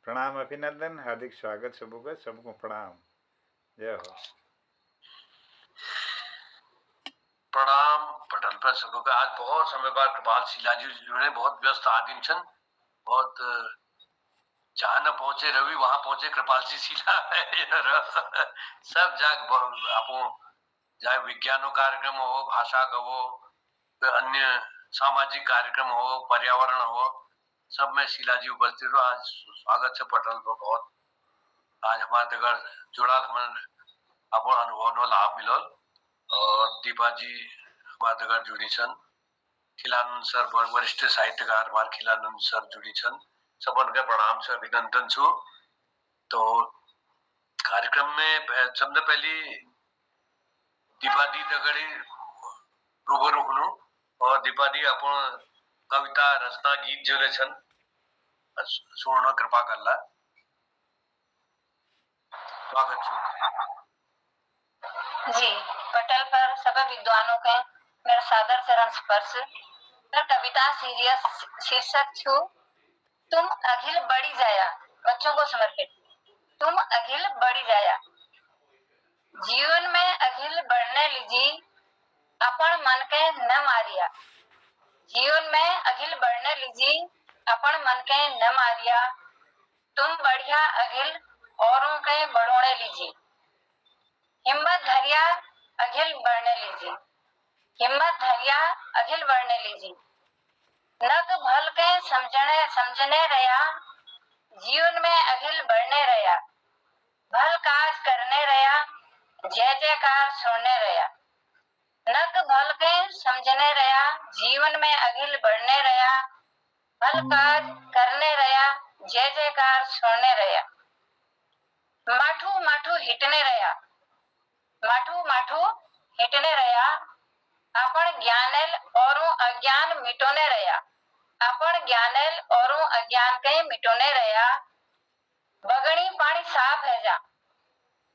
प्रणाम अभिनंदन, हार्दिक स्वागत सबको सबको प्रणाम। जय हो। प्रणाम पटल पर सबको। आज बहुत समय बाद कृपाल शिलाजी जुड़े, बहुत व्यस्त आदमी छन, बहुत जहाँ न पहुंचे रवि वहां पहुंचे कृपाल जी शिला सब जग आपो चाहे विज्ञानो कार्यक्रम हो, भाषा का हो, अन्य सामाजिक कार्यक्रम हो, पर्यावरण हो, सब में शिलाजी उपस्थित हो। आज स्वागत है पटल पर बहुत। आज हमारे तक जुड़ा हमारे अपन अनुभव नो लाभ मिलल और दीपा जी हमारे तक जुड़ी छन। खिलानंद सर वरिष्ठ साहित्यकार हमारे खिलानंद सर जुड़ी छन। सबन के प्रणाम से अभिनंदन छु। तो कार्यक्रम में सबसे पहली दीपा दी दगड़ी रूबरू हुनु और दीपा दी अपन कविता रचना गीत जोले छन सुनना कृपा करला। स्वागत छु। जी, पटल पर सभी विद्वानों के मेरा सादर चरण स्पर्श। मेरा कविता शीर्षक छु तुम अखिल बढ़ी जाया, बच्चों को समर्पित। तुम अखिल बढ़ी जाया। जीवन में अखिल बढ़ने लीजिए, अपन मन के न मारिया। जीवन में अखिल बढ़ने लीजिए, अपन मन के न मारिया। तुम बढ़िया अखिल औरों के बढ़ोने लीजिए। हिम्मत धैर्य अखिल बढ़ने लीजिए। हिम्मत धैर्य अखिल बढ़ने लीजिए। नक भल के समझने रहा, जीवन में अखिल बढ़ने रहा। भल काज करने रहा, जय जयकार सुनने रहा। नक भल के समझने रहा, जीवन में अखिल बढ़ने रहा। भल काज करने रहा, जय जयकार सुनने रहा। माठू माठू हिटने रहा, माठू माठू हिटने रहा। अपन ज्ञानेल औरों अज्ञान मिटोने रहा। अपन ज्ञानेल औरों अज्ञान के मिटोने रहा। बगड़ी पानी साफ है जा,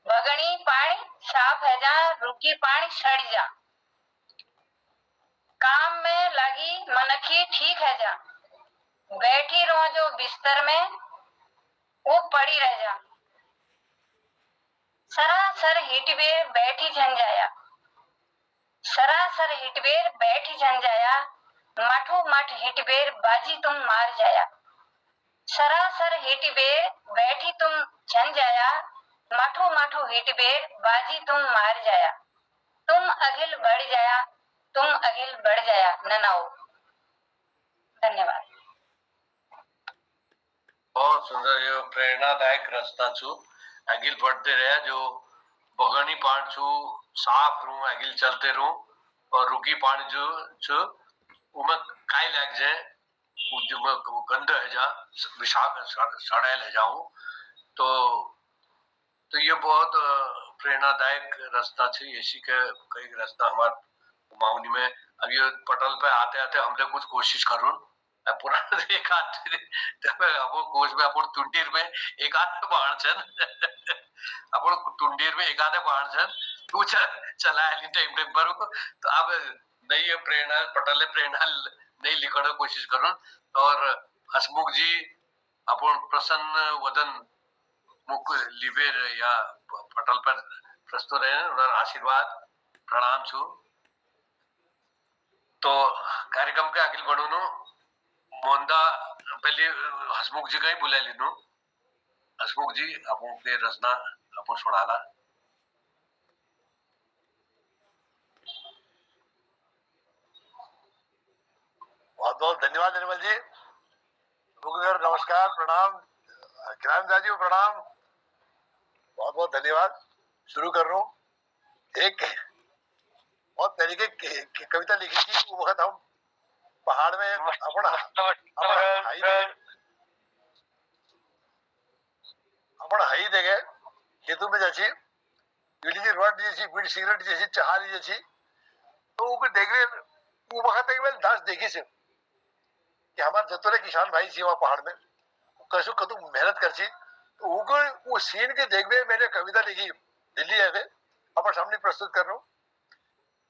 बगड़ी पानी साफ है जा, रुकी पानी सड़ जा। काम में लगी मनखी ठीक है जा, बैठी रहो जो बिस्तर में वो पड़ी रह जा। सरासर हिटबेर बैठी झंझाया, सरासर हिटबेर बैठी झंझाया। मठो मठ हिटबेर बाजी तुम मार जाया। सरासर हिटबेर बैठी तुम झंझाया, मठो मठो हिटबेर बाजी तुम मार जाया। तुम अखिल बढ़ जाया, तुम अखिल बढ़ जाया। ननाओ। धन्यवाद। बहुत सुंदर, ये प्रेरणादायक रास्ता छु। अगिल बढ़ते रहे, जो बगनी पान छु साफ रू अगिल चलते रू और रुकी पान जो छु उमे काई लग जाए, जो गंद है जा विषाक्त सड़ेल है जाऊं। तो ये बहुत प्रेरणादायक रास्ता छे। इसी के कई रास्ता हमारे माउनी में अब ये पटल पे आते आते हमने कुछ कोशिश करूं पुराना एक आते अपन कोच में अपन तुंडीर में एक आधे बाण छन अपन तुंडीर में एक आधे बाण छन तू चला है टाइम पर। तो अब नई प्रेरणा पटल ने प्रेरणा नई लिखने की कोशिश करूं। और हसमुख जी अपन प्रसन्न वदन मुख लिबेर या पटल पर प्रस्तुत रहे, उनका आशीर्वाद प्रणाम छु। तो कार्यक्रम के आगे बढ़ूनु मोंदा पहले हसमुख जी का ही बुला लेनु। हसमुख जी आपो के रचना आपो सुनाला। बहुत बहुत धन्यवाद निर्मल जी। नमस्कार, प्रणाम। किरण दादी को प्रणाम, बहुत बहुत धन्यवाद। शुरू कर रहा हूँ। एक बहुत तरीके की कविता लिखी थी वो वक्त हम पहाड़ में अपन हाई देगे खेतों में जैसी बीड़ी की रोड जैसी बीड़ी सिगरेट जैसी चहारी जैसी तो वो देख रहे वो वक्त एक बार दास देखी से कि हमारे जतोरे किसान भाई थी वहाँ पहाड़ में कसु कतु मेहनत कर ची। तो वो सीन के देखने मैंने कविता लिखी, दिल्ली आए थे अपन सामने प्रस्तुत कर रहा हूँ।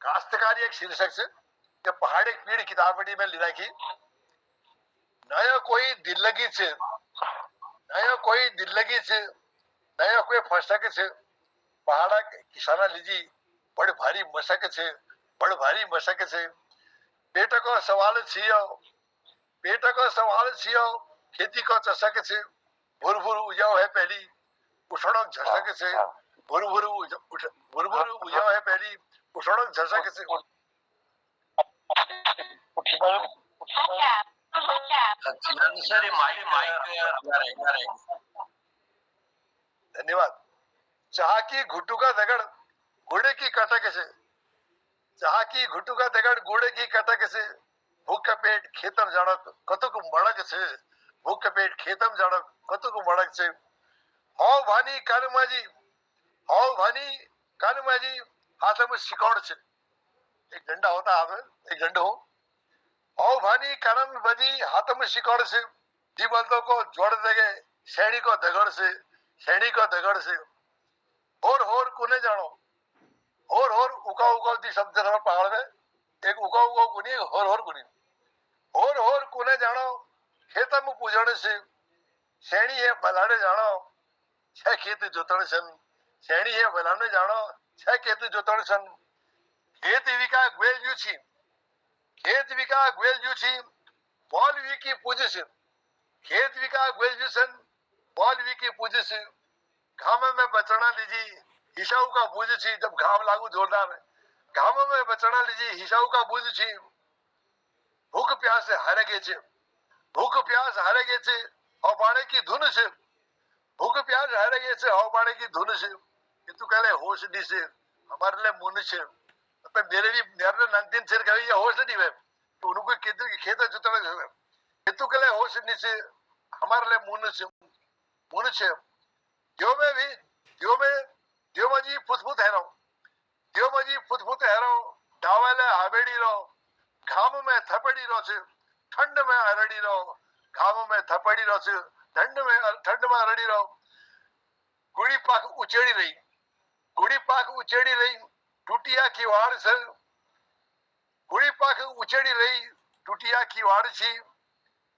काश्तकारी एक शीर्षक से कि पहाड़ एक पीड़ किताब बड़ी में लिखा की नया कोई दिल लगी से नया कोई दिल लगी छे नया कोई फसक छे पहाड़ा किसाना लीजी बड़ भारी मशक छे बड़ भारी मशक छे पेट को सवाल छियो पेट को सवाल छियो खेती को चसक छे भूर भूर उजाओ है पहली उठड़क झसक छे भूर भूर उजाओ है पहली उठड़क झसक छे सर ये माइक धन्यवाद चाह की घुटू का दगड़ घोड़े की कटक से चाह की घुटू का दगड़ घोड़े की कटक से भूख पेट खेतम जाड़क कतुक मड़क से भूख पेट खेतम जाड़क कतुक मड़क से हाउ भानी कान माजी हाथ में सिकौड़ से एक डंडा होता हाथ में एक डंडो हाउ भानी कान बजी हाथ में सिकौड़ से दीबल्दों को जोड़ देगे सैनी को दगड़ से होर कुने जानो होर उका दी शब्द है पहाड़ में एक उका कुनी होर कुनी होर कुने जानो खेत में पूजण से सैनी है बलाने जानो छह खेत जोतण सन सैनी है बलाने जानो छह खेत जोतण सन खेत विका ग्वेल जू छी बॉल वी की पूज से खेत विका ग्वेल जू सन बॉल वी की पूज से घाम में बचना लीजी हिसाऊ का बूझ छी जब घाम लागू जोरदार है घाम में बचना लीजी हिसाऊ का बूझ छी भूख प्यास हारे गे छे और बाणे की धुन से भूख प्यास हारे गे छे और बाणे की धुन से कि तू कहले होश दी से हमारे लिए मुन से तो मेरे भी मेरे नंदिन सिर कही होश दी वे तो उनको किधर की खेत जुतने से कि तू कहले होश दी से हमारे लिए मुन से दियो में जी फुसफुस हेरो डावेले हावेड़ी रो घाम में थपड़ी रो से ठंड में अरड़ी रो घाम में थपड़ी रो से ठंड में अरड़ी रो गुड़ी पाक उचेड़ी रही टूटिया की वाड़ से गुड़ी पाक उचेड़ी रही टूटिया की वाड़ छी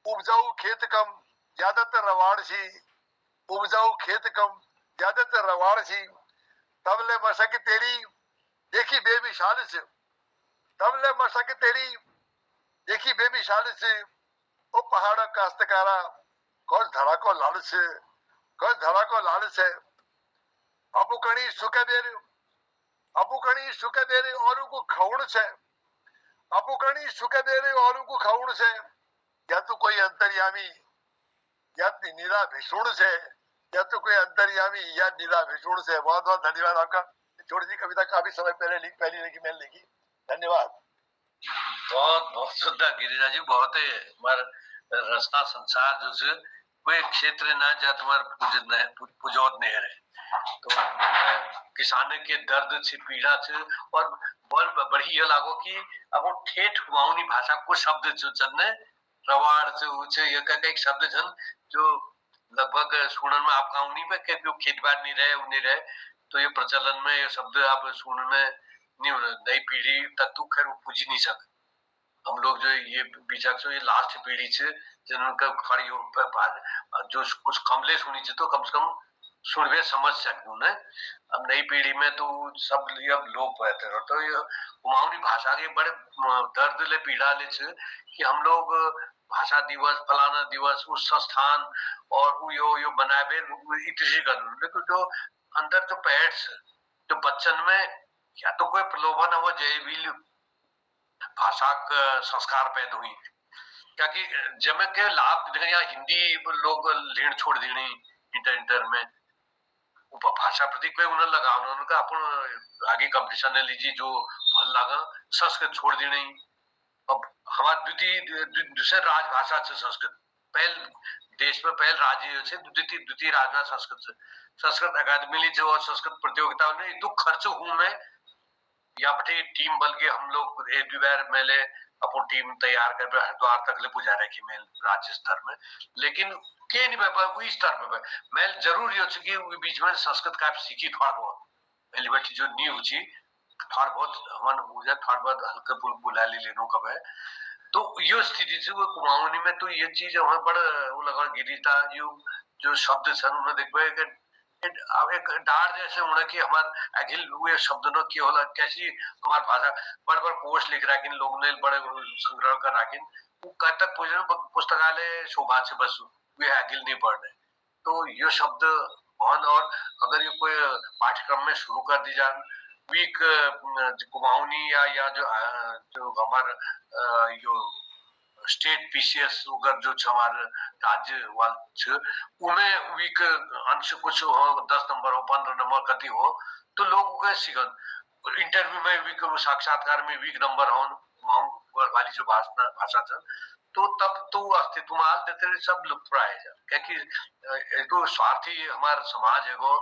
उपजाऊ खेत कम ज्यादातर रवाड़ छी उपजाऊ खेत कम ज्यादातर रवाड़ छी तबले मशक तेरी देखी बेमिसाल से तबले मशक तेरी देखी बेमिसाल से ओ पहाड़ काश्तकारा कौन धड़ा को लाल से अपुकणी सुके बेरे औरों को खौण से अपुकणी सुके बेरे औरों को खौण से या तो कोई अंतर्यामी या निरा भिषुण से या तो कोई अंतर्यामी या निरा भिषुण से बहुत बहुत धन्यवाद आपका छोटी सी कविता काफी समय पहले लिखी मैंने लिखी धन्यवाद बहुत बहुत सुंदर गिरिजा जी बहुत ही हमार रचना संसार जो से कोई क्षेत्र ना जा तुम्हार पुजौत नहीं रहे तो किसान के दर्द से पीड़ा से और बहुत बढ़िया लागो कि अब वो ठेठ कुमाऊनी भाषा को शब्द जो चलने रवाड़ से ऊंचे ये कई शब्द छन जो लगभग सुनन में आपका उन्हीं पे क्यों खेत बाड़ नहीं रहे तो ये प्रचलन में ये शब्द आप सुनने में नहीं हो नई पीढ़ी तक तो खैर पूजी नहीं सकते हम लोग जो ये बीचक ये लास्ट पीढ़ी से जिनका खड़ी जो कुछ कमले सुनी थी तो कम से कम सुनवे समझ सकते उन्हें अब नई पीढ़ी में तो सब अब लोग रहते हैं तो ये कुमाऊनी भाषा के बड़े दर्द ले पीड़ा ले कि हम लोग भाषा दिवस फलाना दिवस उस संस्थान और यो बनाए इतनी कर लेकिन जो अंदर जो पेट्स जो बच्चन में या तो कोई प्रलोभन हो जय भी भाषा का संस्कार पैदा हुई क्या कि जब के लाभ यहाँ हिंदी लोग लेन छोड़ देनी इंटर में भाषा प्रति कोई उन्हें लगा उन्होंने अपन आगे कंपटीशन ने लीजिए जो फल लगा संस्कृत छोड़ दी नहीं अब हमारे दूसरे राजभाषा से संस्कृत पहल देश में पहल राज्य से द्वितीय राजभाषा संस्कृत अकादमी ली और संस्कृत प्रतियोगिता में तो खर्च हूं मैं या बटे टीम बल के हम लोग एक बार मेले अपन टीम तैयार कर हरिद्वार तक ले पुजा रहे मेल राज्य स्तर में लेकिन के नहीं वही स्तर पे मैं जरूर ये कि बीच में संस्कृत का सीखी थोड़ा बहुत पहली बेटी जो नींव थी थोड़ा बहुत मन हो जाए थोड़ा बहुत हल्का बुला लेनो कब है तो ये स्थिति से वो कुमाऊनी में तो ये चीज वहां बड़ा वो लगा गिरी था यू जो शब्द छन् उन्हें देखबे कि अब एक डार जैसे उन्हें कि हमार अखिल वे शब्द न की होला कैसी हमार भाषा बड़ बड़ कोश लिख राखिन लोग ने बड़े संग्रह कर राखिन वो कब तक पुस्तकालय शोभा से बस वे अखिल नहीं पढ़ने तो ये शब्द और अगर ये कोई पाठ्यक्रम में शुरू कर दी जाए वीक कुमाऊनी या जो हमार यो स्टेट पीसीएस अगर जो हमारे राज्य वाल उनमें वीक अंश कुछ हो 10 नंबर हो 15 नंबर कति हो तो लोग कैसे इंटरव्यू में वीक साक्षात्कार में वीक नंबर हो वाली जो भाषा था तो तब तो अस्तित्व में आल देते सब लुप्त प्राय क्योंकि तो स्वार्थी हमारा समाज है वो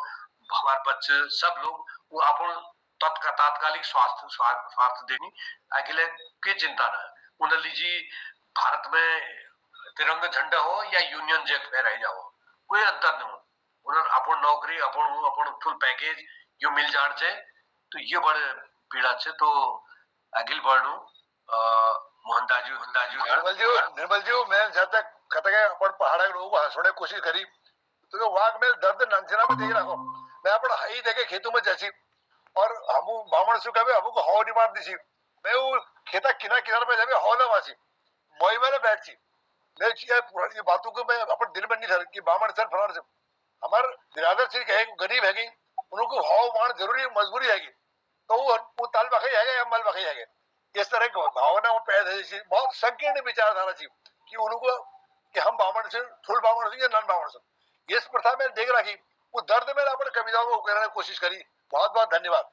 हमारे बच्चे सब लोग वो अपन तात्कालिक स्वार्थ देनी अगले की चिंता ना उन्हें लीजिए भारत में तिरंगा झंडा हो या यूनियन जैक फहराई जाओ कोई अंतर नहीं उन्हें अपन नौकरी अपन फुल पैकेज यो मिल जान से तो ये बड़े पीड़ा से तो अगिल बढ़ू मोहनदाजू निर्मल जी मैं जहाँ तक कहता है अपन पहाड़ा के लोगों को हंसने की कोशिश करी तो वाघ में दर्द नंचना में देख रखो मैं अपन हई देखे खेतों में जैसी और हम बामण सु कभी हमको हवा डिमांड दी मैं वो खेता किनारे पे जाके हवा वासी मोई में बैठ सी मैं ये बातों को मैं अपन दिल में नहीं धर कि बामण सर फलार से हमारे बिरादर से कहे गरीब है उनको हवा मान जरूरी मजबूरी है तो वो ताल बखाई है या मल बखाई है इस तरह की भावना वो पैदा है बहुत संकीर्ण विचारधारा थी कि उनको कि हम बामण से फुल बामण से या नन बामण से इस प्रथा में देख रहा कि वो दर्द में अपने कविताओं को कहने की कोशिश करी बहुत बहुत धन्यवाद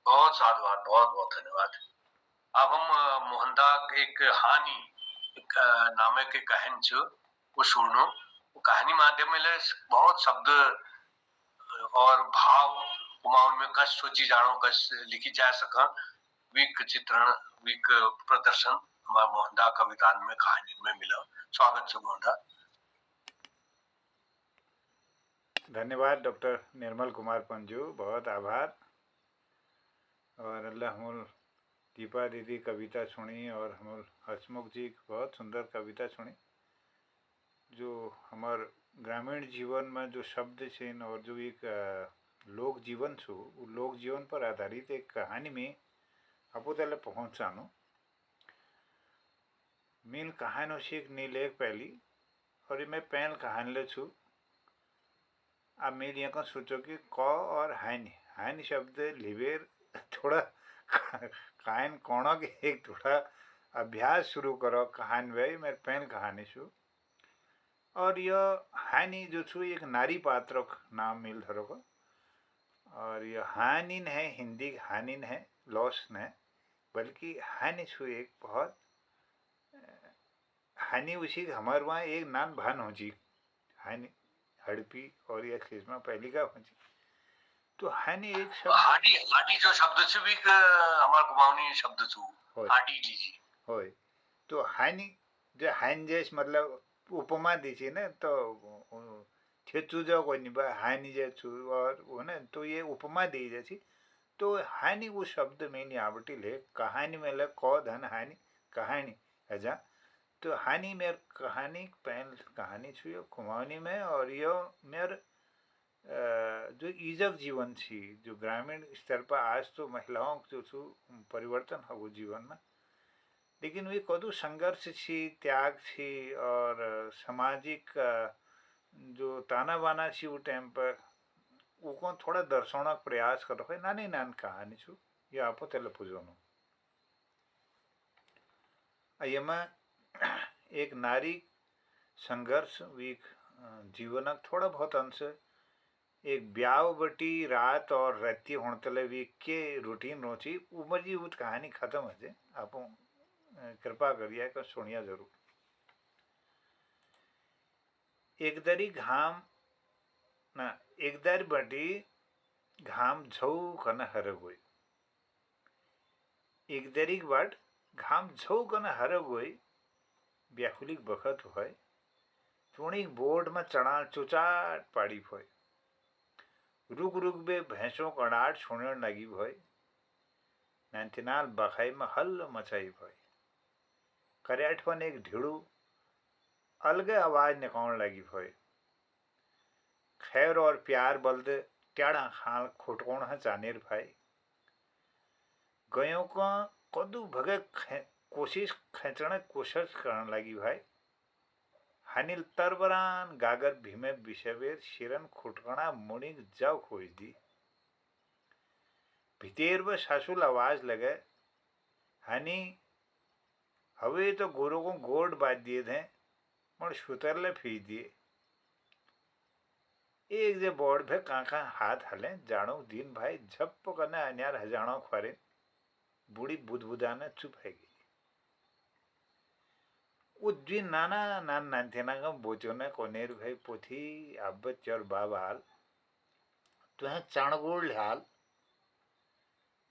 बहुत साधुवाद बहुत बहुत धन्यवाद अब हम मोहनदा एक हानि एक नामे के कहन छ वो सुनो वो कहानी माध्यम में बहुत शब्द और भाव कुमाऊन में कस सोची जानो कस लिखी जा सका वीक चित्रण वीक प्रदर्शन हमारा मोहनदा कवितान में कहानी में मिला स्वागत से मोहनदा धन्यवाद डॉक्टर निर्मल कुमार पंजू बहुत आभार और अल्लाह हम दीपा दीदी कविता सुनी और हम हसमुख जी बहुत सुंदर कविता सुनी जो हमार ग्रामीण जीवन में जो शब्द छन और जो एक लोक जीवन छो वो लोक जीवन पर आधारित एक कहानी में आपो तले पहुँचानो मीन कहानो सीख नीलेख पहली और मैं पहल कहानी ले छू अब मेरे यहाँ का सोचो कि क और हानि हानि शब्द लिवेर थोड़ा कायन कोणों के एक थोड़ा अभ्यास शुरू करो कहानी भाई मेरे पहल कहानी छू और यह हानि जो छू एक नारी पात्र नाम मिल धरो को और यह हानिन है हिंदी हानिन है लॉस न है बल्कि हानि छू एक बहुत हानि उसी हमारे वहाँ एक नान भान हो जी हानि हड़पी और यह खिस्मा पहली का हो जी तो हानि एक शब्द हाडी हाडी जो शब्द छू भी हमार कुमाऊनी शब्द छू हाडी लीजिए होय तो हानि जो हानि जैस मतलब उपमा दीजिए ना तो छेचू जो कोई नहीं बा हानि जैसू और वो ना तो ये उपमा दी जैसी तो हानि वो शब्द में नहीं आवटी ले कहानी में ले कौ धन हानि कहानी ऐसा तो हानि मेर कहानी पहल कहानी छू यो कुमाऊनी में और यो मेर जो ईजक जीवन छी जो ग्रामीण स्तर पर आज तो महिलाओं जो छू परिवर्तन हो वो जीवन में लेकिन वे कदू संघर्ष छी त्याग छी और सामाजिक जो ताना बाना छी वो टाइम पर वो थोड़ा दर्शाने का प्रयास करो है नानी नान कहानी छू ये आपो तेले पूजोनो अयमा एक नारी संघर्ष वीक जीवन थोड़ा बहुत अंश एक ब्याव बटी रात और राती होने तले वीक के रूटीन रोची उमर जी वो कहानी खत्म है जे आप कृपा करिए को सुनिया जरूर एक दरी घाम ना एक दर बटी घाम झौ कन हर गोई एक दरी बाट घाम झौ कन हर गोई व्याकुलिक बखत होय थोड़ी बोर्ड में चढ़ा चुचाट पाड़ी होय रुक रुक बे भैंसों कड़ाट सुनने लगी भय नंतिनाल बखाई में हल्ल मचाई भय करेट पर एक ढिड़ू अलगे आवाज निकालने लगी भय खैर और प्यार बल्द ट्याड़ा खाल खोटकोण है जानेर भाई गयों का कदू भगे कोशिश खेचने कोशिश करने लगी भाई हानिल तरबरान गागर भीमे बिशेवेर शिरन खुटकणा मुनिक जाव खोज दी भितेर व सासुल आवाज लगे हानी हवे तो गोरो को गोड बात दिए थे मर सुतरले फीस दिए एक जे बोर्ड पे काका हाथ हले जानो दिन भाई झप्प करने अन्यार हजानो खरे बूढ़ी बुदबुदाने चुप है गई उद्वी नाना नान नानथेना का बोचोने कोनेर भाई पोथी आब्बत चर बाब हाल तुहे चाणगोड़ हाल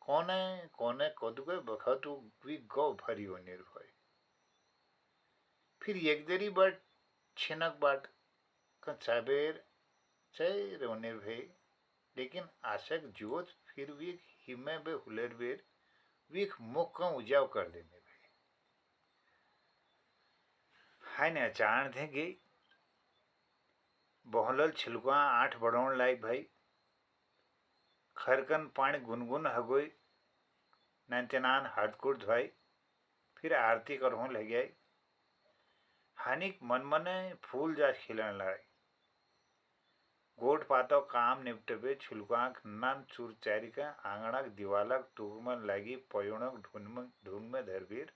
कोने कोने कदुके बखतु वी गो भरी होनेर भाई फिर एक देरी बाट छिनक बाट का चाबेर चय रोनेर भाई लेकिन आशक जोत फिर भी हिमे बे हुलेर बेर वीख मुख का उजाव कर देने भाई हाय ने अचान थे गई बहुलल छिलका 8 बढ़ोण लायक भाई खरकन पानी गुनगुन हगोई नंतनान हाथकुट धोई फिर आरती करहों लग गई हानिक मन मने फूल जा खिलन लाई गोट पातो काम निपटबे छुलकांक नन चूर चारिका आंगणक दिवालक टूगमन लागी पयोणक ढूंढ में धरबीर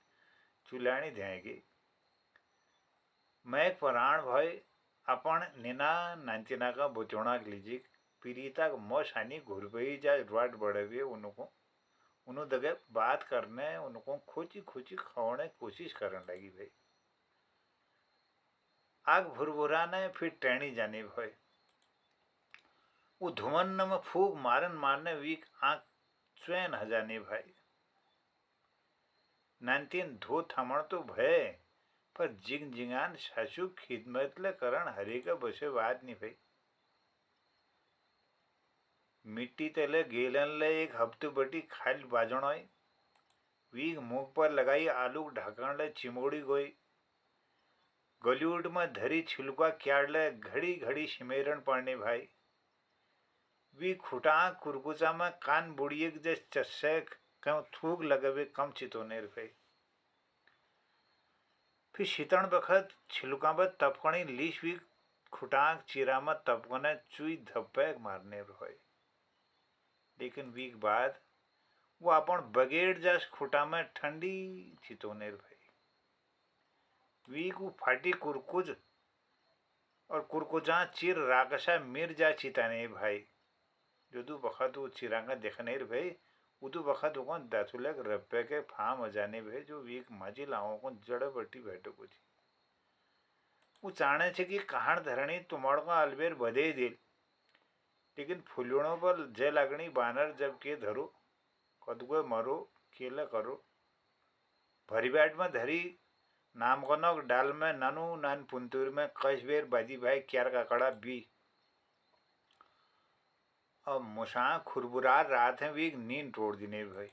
चुलानी देगी मैं पराण भय अपन निना नांतिना का बचोना लीजिए पीड़िता का मोशानी घुरबई जा रुआट बढ़े उनको उन्हों दगे बात करने उनको खोची खोची खाने कोशिश करने लगी भाई आग भुरभुराने फिर टेणी जाने भाई वो धुमन में फूक मारन मारने वीक आंख स्वयं हजाने भाई नानतीन धो थमण तो भय पर जिंग जिंगान सासू खिदमतले करण हरी का बसे बात नहीं भाई मिट्टी तेले गेलन ले एक हफ्ते बटी खाल बाजण होई वीक मुख पर लगाई आलू ढाकण ले चिमोड़ी गई गलीउड में धरी छिलका क्याड़ले घड़ी घड़ी सिमेरण पड़ने भाई वी खुटा कुरकुचा में कान बुड़िए जे चस्से क्यों थूक लगवे कम चितोने भाई फिर शीतण बखत छिलका में तपकणी लीश वी खुटाक चीरा में तपकने चुई धप्पे मारने भाई लेकिन वीक बाद वो अपन बगेड़ जस खुटा में ठंडी चितोने भाई वीक वो फाटी कुरकुज और कुरकुजा चिर राकसा मिर जा चिताने भाई जो बखत वो चिरांगा देखने भाई उदू बखत वो दाथुलक रप्पे के फाम अजाने भाई जो वीक माजी लाओ को जड़ बटी बैठो कुछ वो चाणे छे कि कहाण धरणी तुमड़ का अलबेर बधे दिल लेकिन फुलणों पर जय लागणी बानर जब के धरो कदगो मरो केला करो भरी बैठ में धरी नाम कनक डाल में नानू नान पुंतुर में कश बेर बाजी भाई क्यार का कड़ा बी और मुसा खुरबुरार रात है वीक नींद तोड़ दिने भाई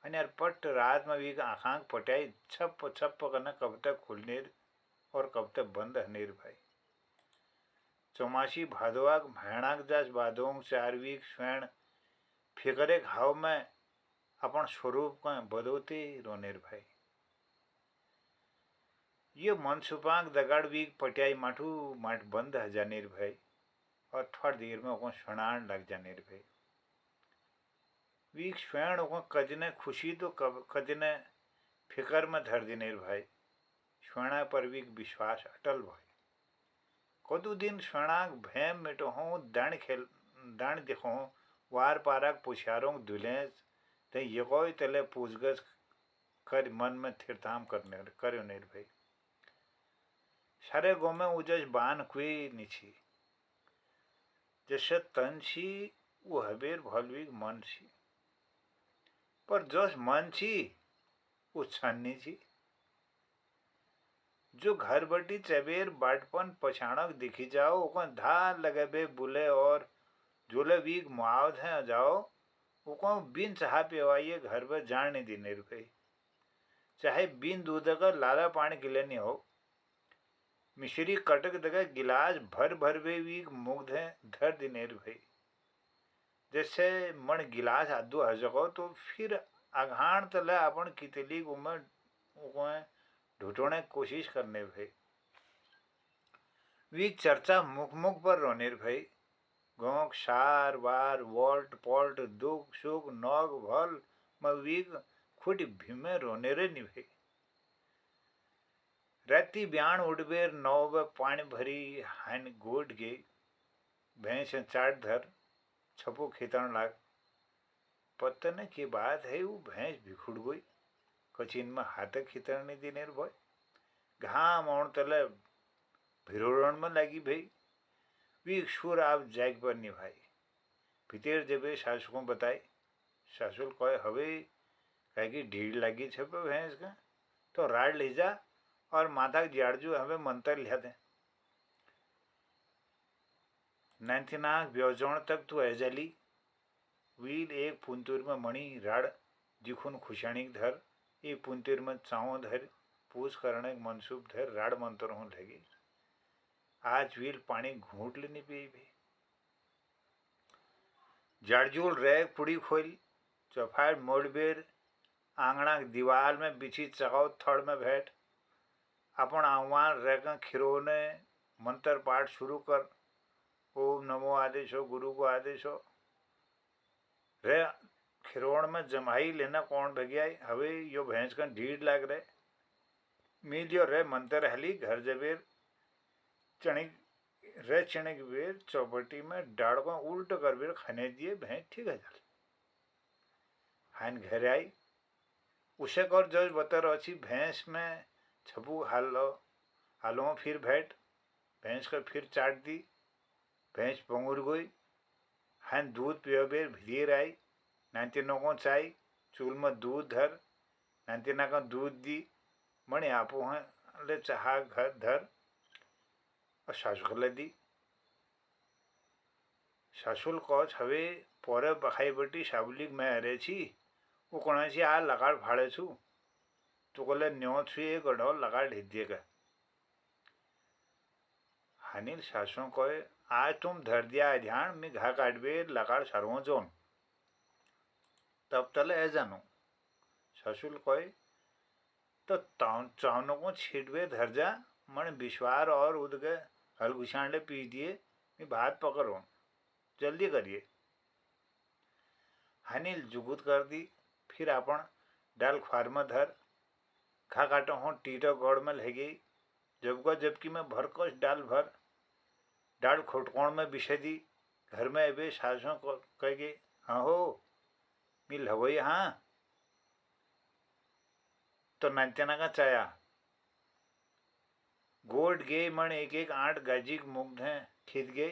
અને यार पट रात में वीक आँखांक पटाई छप छप करना कब तक खुलने और कब तक बंद हनेर भाई चौमासी भादवाक भैणाक जास बादोंग 4 वीक स्वयं फिकरे घाव में अपन स्वरूप का बदोते रोनेर भाई ये मनसुपाक दगाड़ वीक पटियाई माठू माठ बंद हजानेर भाई और थोड़ी देर में वो सुनान लग जाने भाई वीक स्वयं वो कजने खुशी तो कजने फिकर में धर देने भाई स्वर्ण पर वीक विश्वास अटल भाई कदू दिन स्वर्णाक भैम मिटो हो दाण देखो वार पाराक पुछारों दुलेस ते यकोई तले पूछगछ कर मन में थिरथाम करने करो नेर भाई सारे गो में उजस बान कुई निछी जैसे तन सी वो हबेर भलवी मन सी पर जस मन सी वो छन्नी सी जो घर बटी चबेर बाटपन पछाणक दिखी जाओ वो धार लगे बे बुले और जोले वीक मुआवज है जाओ वो बिन चाह पिवाइए घर पर जान नहीं देने रुपये चाहे बिन दूध का लाला पानी गिले नहीं हो मिश्री कटक दगा गिलास भर भर वे वीक मुग्ध है धर दिनेर भई। जैसे मन गिलास आदू हजको तो फिर अघाण तले अपन कितली उमे ढूंढने कोशिश करने भई। वीक चर्चा मुख मुख पर रोनेर भई। गोंक सार वार वोल्ट पोल्ट दुख सुख नौग भल वीक खुद भीमे रोनेरे निभे। राती ब्याण उड़बेर नौब पानी भरी हान गोट गई। भैंस चाट धर छपो खेतन लाग। पतन की बात है वो भैंस भिखुड़ गई। कचिन में हाथ खितरने नहीं देने भय। घाम और तले भिरोड़न में लगी भई। वी सुर आप जाग पर निभाई। भीतर जबे सासु को बताई। सासुल कहे हवे कहीं ढीड़ लगी छप भैंस का तो राड ले जा और माता जाड़जू हमें मंत्र लिया दे। नैन्थनाक ब्योजोण तक तू ऐजली वील एक पुंतुर में मणि राड जिखुन खुशाणी धर ये पुंतुर में चाओ धर पूछ करने मनसूब धर राड मंत्र हों लगी। आज वील पानी घूट लेनी पी भी। जाड़जूल रैग पुड़ी खोल चौफाड़ मोड़बेर आंगना दीवार में बिछी चगाओ थड़ में बैठ अपन आह्वान रैग खिरोने मंत्र पाठ शुरू कर। ओम नमो आदेशो गुरु को आदेशो रे खिरोण में जमाई लेना कौन भगियाई हवे यो भैंस का ढीढ़ लाग रहे मिलियो रे मंत्र हली घर जबेर चणिक रे चणिक बेर चौपटी में डाड़ को उल्ट कर बेर खाने दिए भैंस ठीक है चल। हान घर आई उसे कर जज बतर अच्छी भैंस में छपू हालो फिर बैठ भैंस का फिर चाट दी। भैंस पंगुर गई। हान दूध पियो बेर भिदिर आई। नांतिनो को चाय चूल में दूध धर नांतिना का दूध दी मणि आपो हैं ले चाह घर धर और सासु ले दी। सासुल कौच हवे पोरे बखाई बटी साबुलिक में हरे छी वो कोणाची आ लगाड़ फाड़े छू तो कोले न्यो छू एक गढ़ो लगाड़ ढीत दिएगा। हानिल सासों कोए आज तुम धर दिया ध्यान में घा काटबे लगाड़ सरवो जोन तब तले ऐ जानो। ससुल कोई तो चावनों को छिटवे धर जा मन विश्वार और उदगे हलगुशांडे पी दिए मैं भात पकड़ो जल्दी करिए। हानिल जुगुत कर दी फिर अपन डाल ख्वार में धर खा काटो हो टीटो गौड़ में ले गई। जबकि मैं भरकोश डाल खोटकोण में बिछे दी। घर में अबे सासों को कह गई हाँ हो मिल हवई हाँ तो नंतना का चाया गोड गए मन एक एक 8 गाजी मुग्ध हैं खिद गए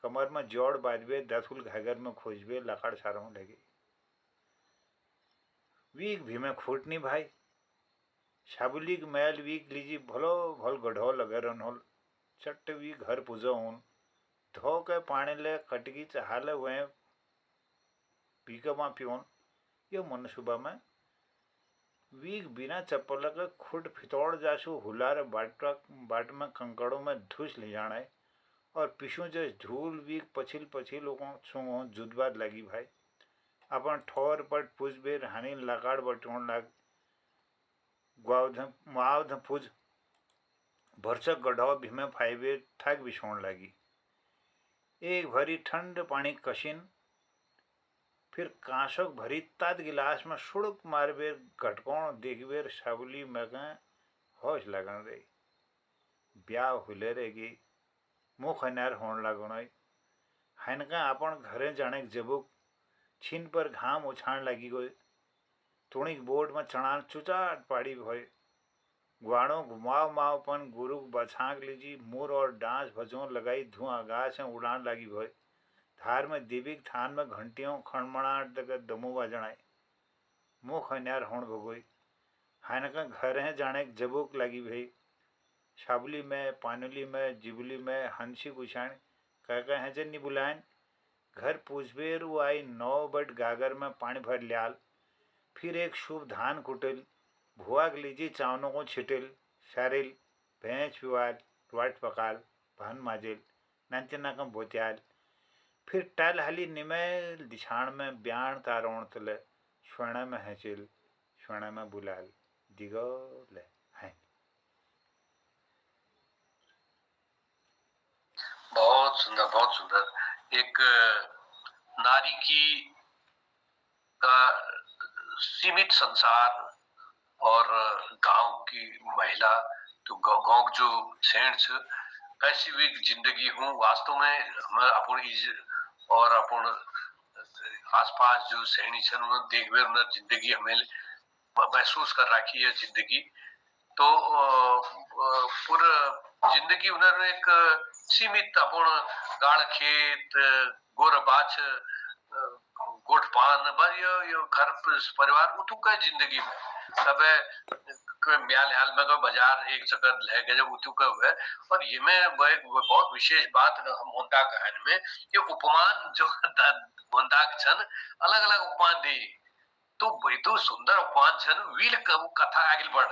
कमर में जोड़ बाजबे दसुल घागर में खोजबे लकड़ सारों लगे। वीक भी में खूट नहीं भाई साबुलिक मैल वीक लीजी भलो भल गढ़ो लगे रनोल चट्ट वी घर पूजो उन धो के पानी ले कटकी चाहले वह पीकमा पियोन यो मनसुबा में वीक बिना चप्पल के खुद फितौड़ जासू हुलार बाट में कंकड़ों में धुस ले जाना है और पिछू जस धूल वीक पछिल लोगों सुंगो जुदबाद लगी भाई अपन ठोर पट पुज बेर हानि लगाड़ बटोन लाग मुआवध पुज भरसक गढ़ो भीमे फाइबे थक बिछोन लगी। एक भरी ठंड पानी कशिन फिर कांसक भरी तात गिलास में सुड़क मारबेर घटकोण देखबेर साबुली में होश लगन रही। ब्याह हुले रहेगी मुख अनार होने लगन हनका अपन घरे जाने जबुक छीन पर घाम उछाण लगी गई। तुणिक बोट में चढ़ान चुचाट पाड़ी भय ग्वाणों घुमाव मावपन गुरु बछाक लीजी मुर और डांस भजों लगाई धुआं आकाश में उड़ान लगी भय। धार में दीपिक थान में घंटियों खणमणाट तक दमू बजणाई मुख अन्यार होण भगोई। हानका घर है जाने जबुक लगी भई साबुली में पानुली में जिबुली में हंसी कुछाण कह है जन्नी बुलायन घर पूछबेर वो आई 9 बट गागर में पानी भर लियाल फिर एक शुभ धान कुटिल भुआक लीजी चावनों को छिटिल सारिल भैंस पिवाल वाट पकाल भान माजिल नंचनाकम भोत्याल फिर टल हली निमेल दिशाण में ब्याण तारोण तले स्वर्ण में हंचिल स्वर्ण में बुलाल दिगो ले हैं। बहुत सुंदर, बहुत सुंदर। एक नारी की का सीमित संसार और गांव की महिला तो गांव जो शहर छ कैसी भी जिंदगी हूँ वास्तव में हम अपन और अपन आसपास जो सैनी छन उन्हें देख भी उन्हें जिंदगी हमें महसूस कर रखी है जिंदगी तो पूरा जिंदगी उन्हें एक सीमित अपन गाड़ खेत गोर बाछ गोठ पान बस यो घर परिवार उतु का जिंदगी में सब म्याल हाल में को बाजार एक जगह ले गए उतु का है। और ये में एक बहुत विशेष बात मोंता कहानी में ये उपमान जो मोंता छन अलग अलग उपमान दी तो बेतु सुंदर उपमान छन वील कथा आगे बढ़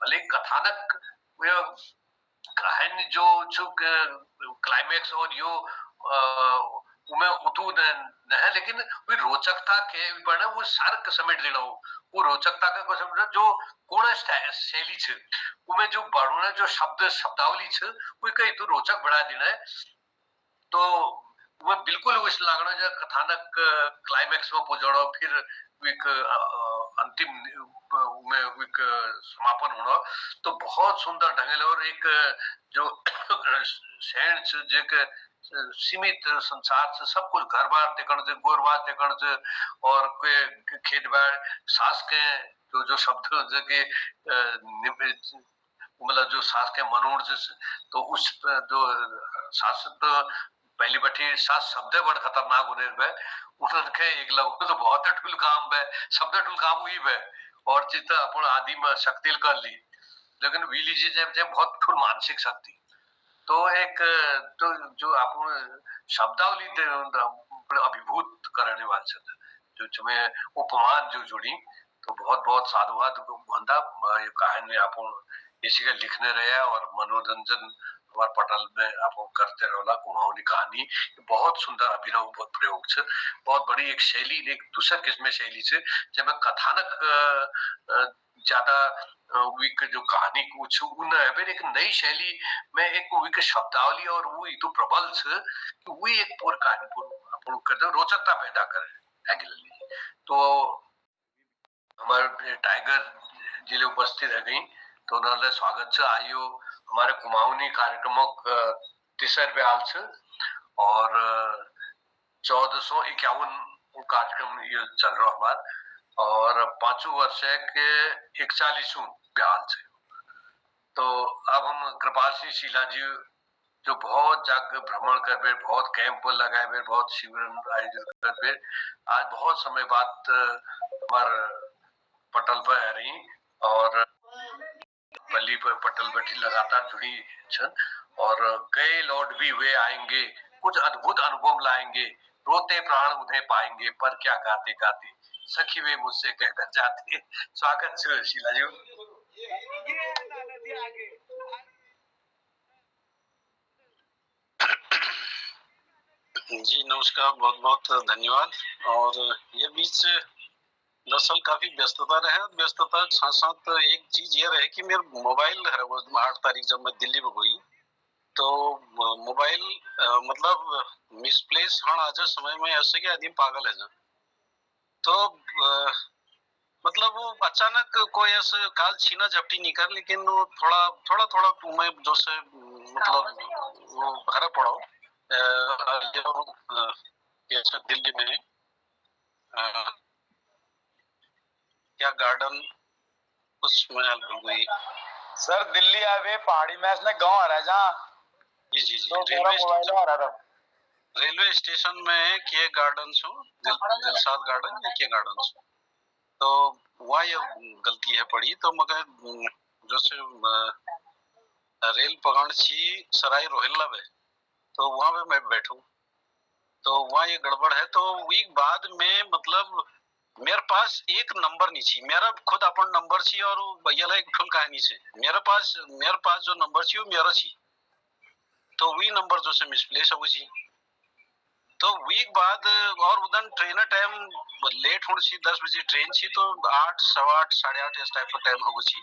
भले कथानक कहानी जो चुक क्लाइमेक्स और यो उमे उतु न है लेकिन वो रोचकता के बने वो सार समेट देना वो रोचकता का को समेट जो कोण शैली छ उमे जो बड़ों जो शब्दावली छ वो कई तो रोचक बढ़ा देना है तो वो बिल्कुल उस लागणो जो कथानक क्लाइमेक्स में पहुंचणो फिर एक अंतिम में एक समापन होना तो बहुत सुंदर ढंग और एक जो शहर जे के सीमित संसार से सब कुछ घर बार देखण से गोरबाज देखण से और के खेत बार सास के जो शब्द जे के मतलब जो सास के मनोर तो उस जो सास तो पहली बठी सास शब्द बड़ खतरनाक होने में उनके एक लगो तो बहुत ठुल काम है शब्द ठुल काम हुई है और चित अपन आदि में शक्ति कर ली लेकिन वीली जी जब बहुत ठुल मानसिक शक्ति तो एक तो जो अपन शब्दावली अभिभूत करने वाले जो तुम्हें उपमान जो जुड़ी तो बहुत बहुत साधुवाद बंदा ये कहानी अपन इसी का लिखने रहे और मनोरंजन हमारे पटल में आप करते रहोला कुमाऊनी कहानी बहुत सुंदर अभिनव बहुत प्रयोग छ बहुत बड़ी एक शैली एक दूसरा किस्म शैली से जब कथानक ज्यादा वीक जो कहानी कुछ उन है एक नई शैली में एक वीक शब्दावली और वो तो प्रबल छ कि वो एक पूरी कहानी अपन करते रोचकता पैदा करे एग्जैक्टली तो हमारे टाइगर जिले उपस्थित है गई तो उन्होंने स्वागत छ आयो हमारे कुमाऊनी कार्यक्रमों तीसर हाल छ और 1451 कार्यक्रम ये चल रहा हमारा और 5 वर्ष के 41वां ब्याल छ तो अब हम कृपाल सिंह शीला जी जो बहुत जाग भ्रमण कर बे बहुत कैंप लगाए बे बहुत शिविर आयोजित कर बे आज बहुत समय बाद हमारे पटल पर आ रही और पल्ली पर पटल बैठी लगातार जुड़ी छन और कई लौट भी वे आएंगे कुछ अद्भुत अनुभव लाएंगे रोते प्राण उन्हें पाएंगे पर क्या गाते गाते सखी वे मुझसे कहकर जाते स्वागत है शीला जी जी नमस्कार बहुत बहुत धन्यवाद और ये बीच दरअसल काफी व्यस्तता रहे व्यस्तता के साथ साथ एक चीज ये रहे कि मेरा मोबाइल 8 तारीख जब मैं दिल्ली में हुई तो मोबाइल मतलब मिसप्लेस हाँ आज समय में ऐसे कि आदमी पागल है ना तो मतलब वो अचानक कोई ऐसे काल छीना झपटी नहीं कर लेकिन वो थोड़ा मैं जो से मतलब वो घर पड़ो दिल्ली में क्या गार्डन उसमें भूल गई सर दिल्ली आवे पहाड़ी में इसने गांव आ रहा है जहाँ जी तो रेलवे स्टेशन में के गार्डन छो दिलशाद गार्डन या के गार्डन छो तो वहाँ ये गलती है पड़ी तो मगर जैसे रेल पकड़ छी सराय रोहिल्ला में तो वहाँ पे मैं बैठूं तो वहाँ ये गड़बड़ है तो वीक बाद में मतलब मेरे पास एक नंबर नहीं छी मेरा खुद अपन नंबर छी और भैया एक फुल कहानी से मेरे पास जो नंबर छी वो मेरा छी तो वही नंबर जो से मिसप्लेस हो जी। तो वीक बाद और उदन ट्रेन टाइम लेट होने सी 10 बजे ट्रेन छी तो 8 सवा 8 साढ़े 8 इस टाइप का टाइम होगा छी।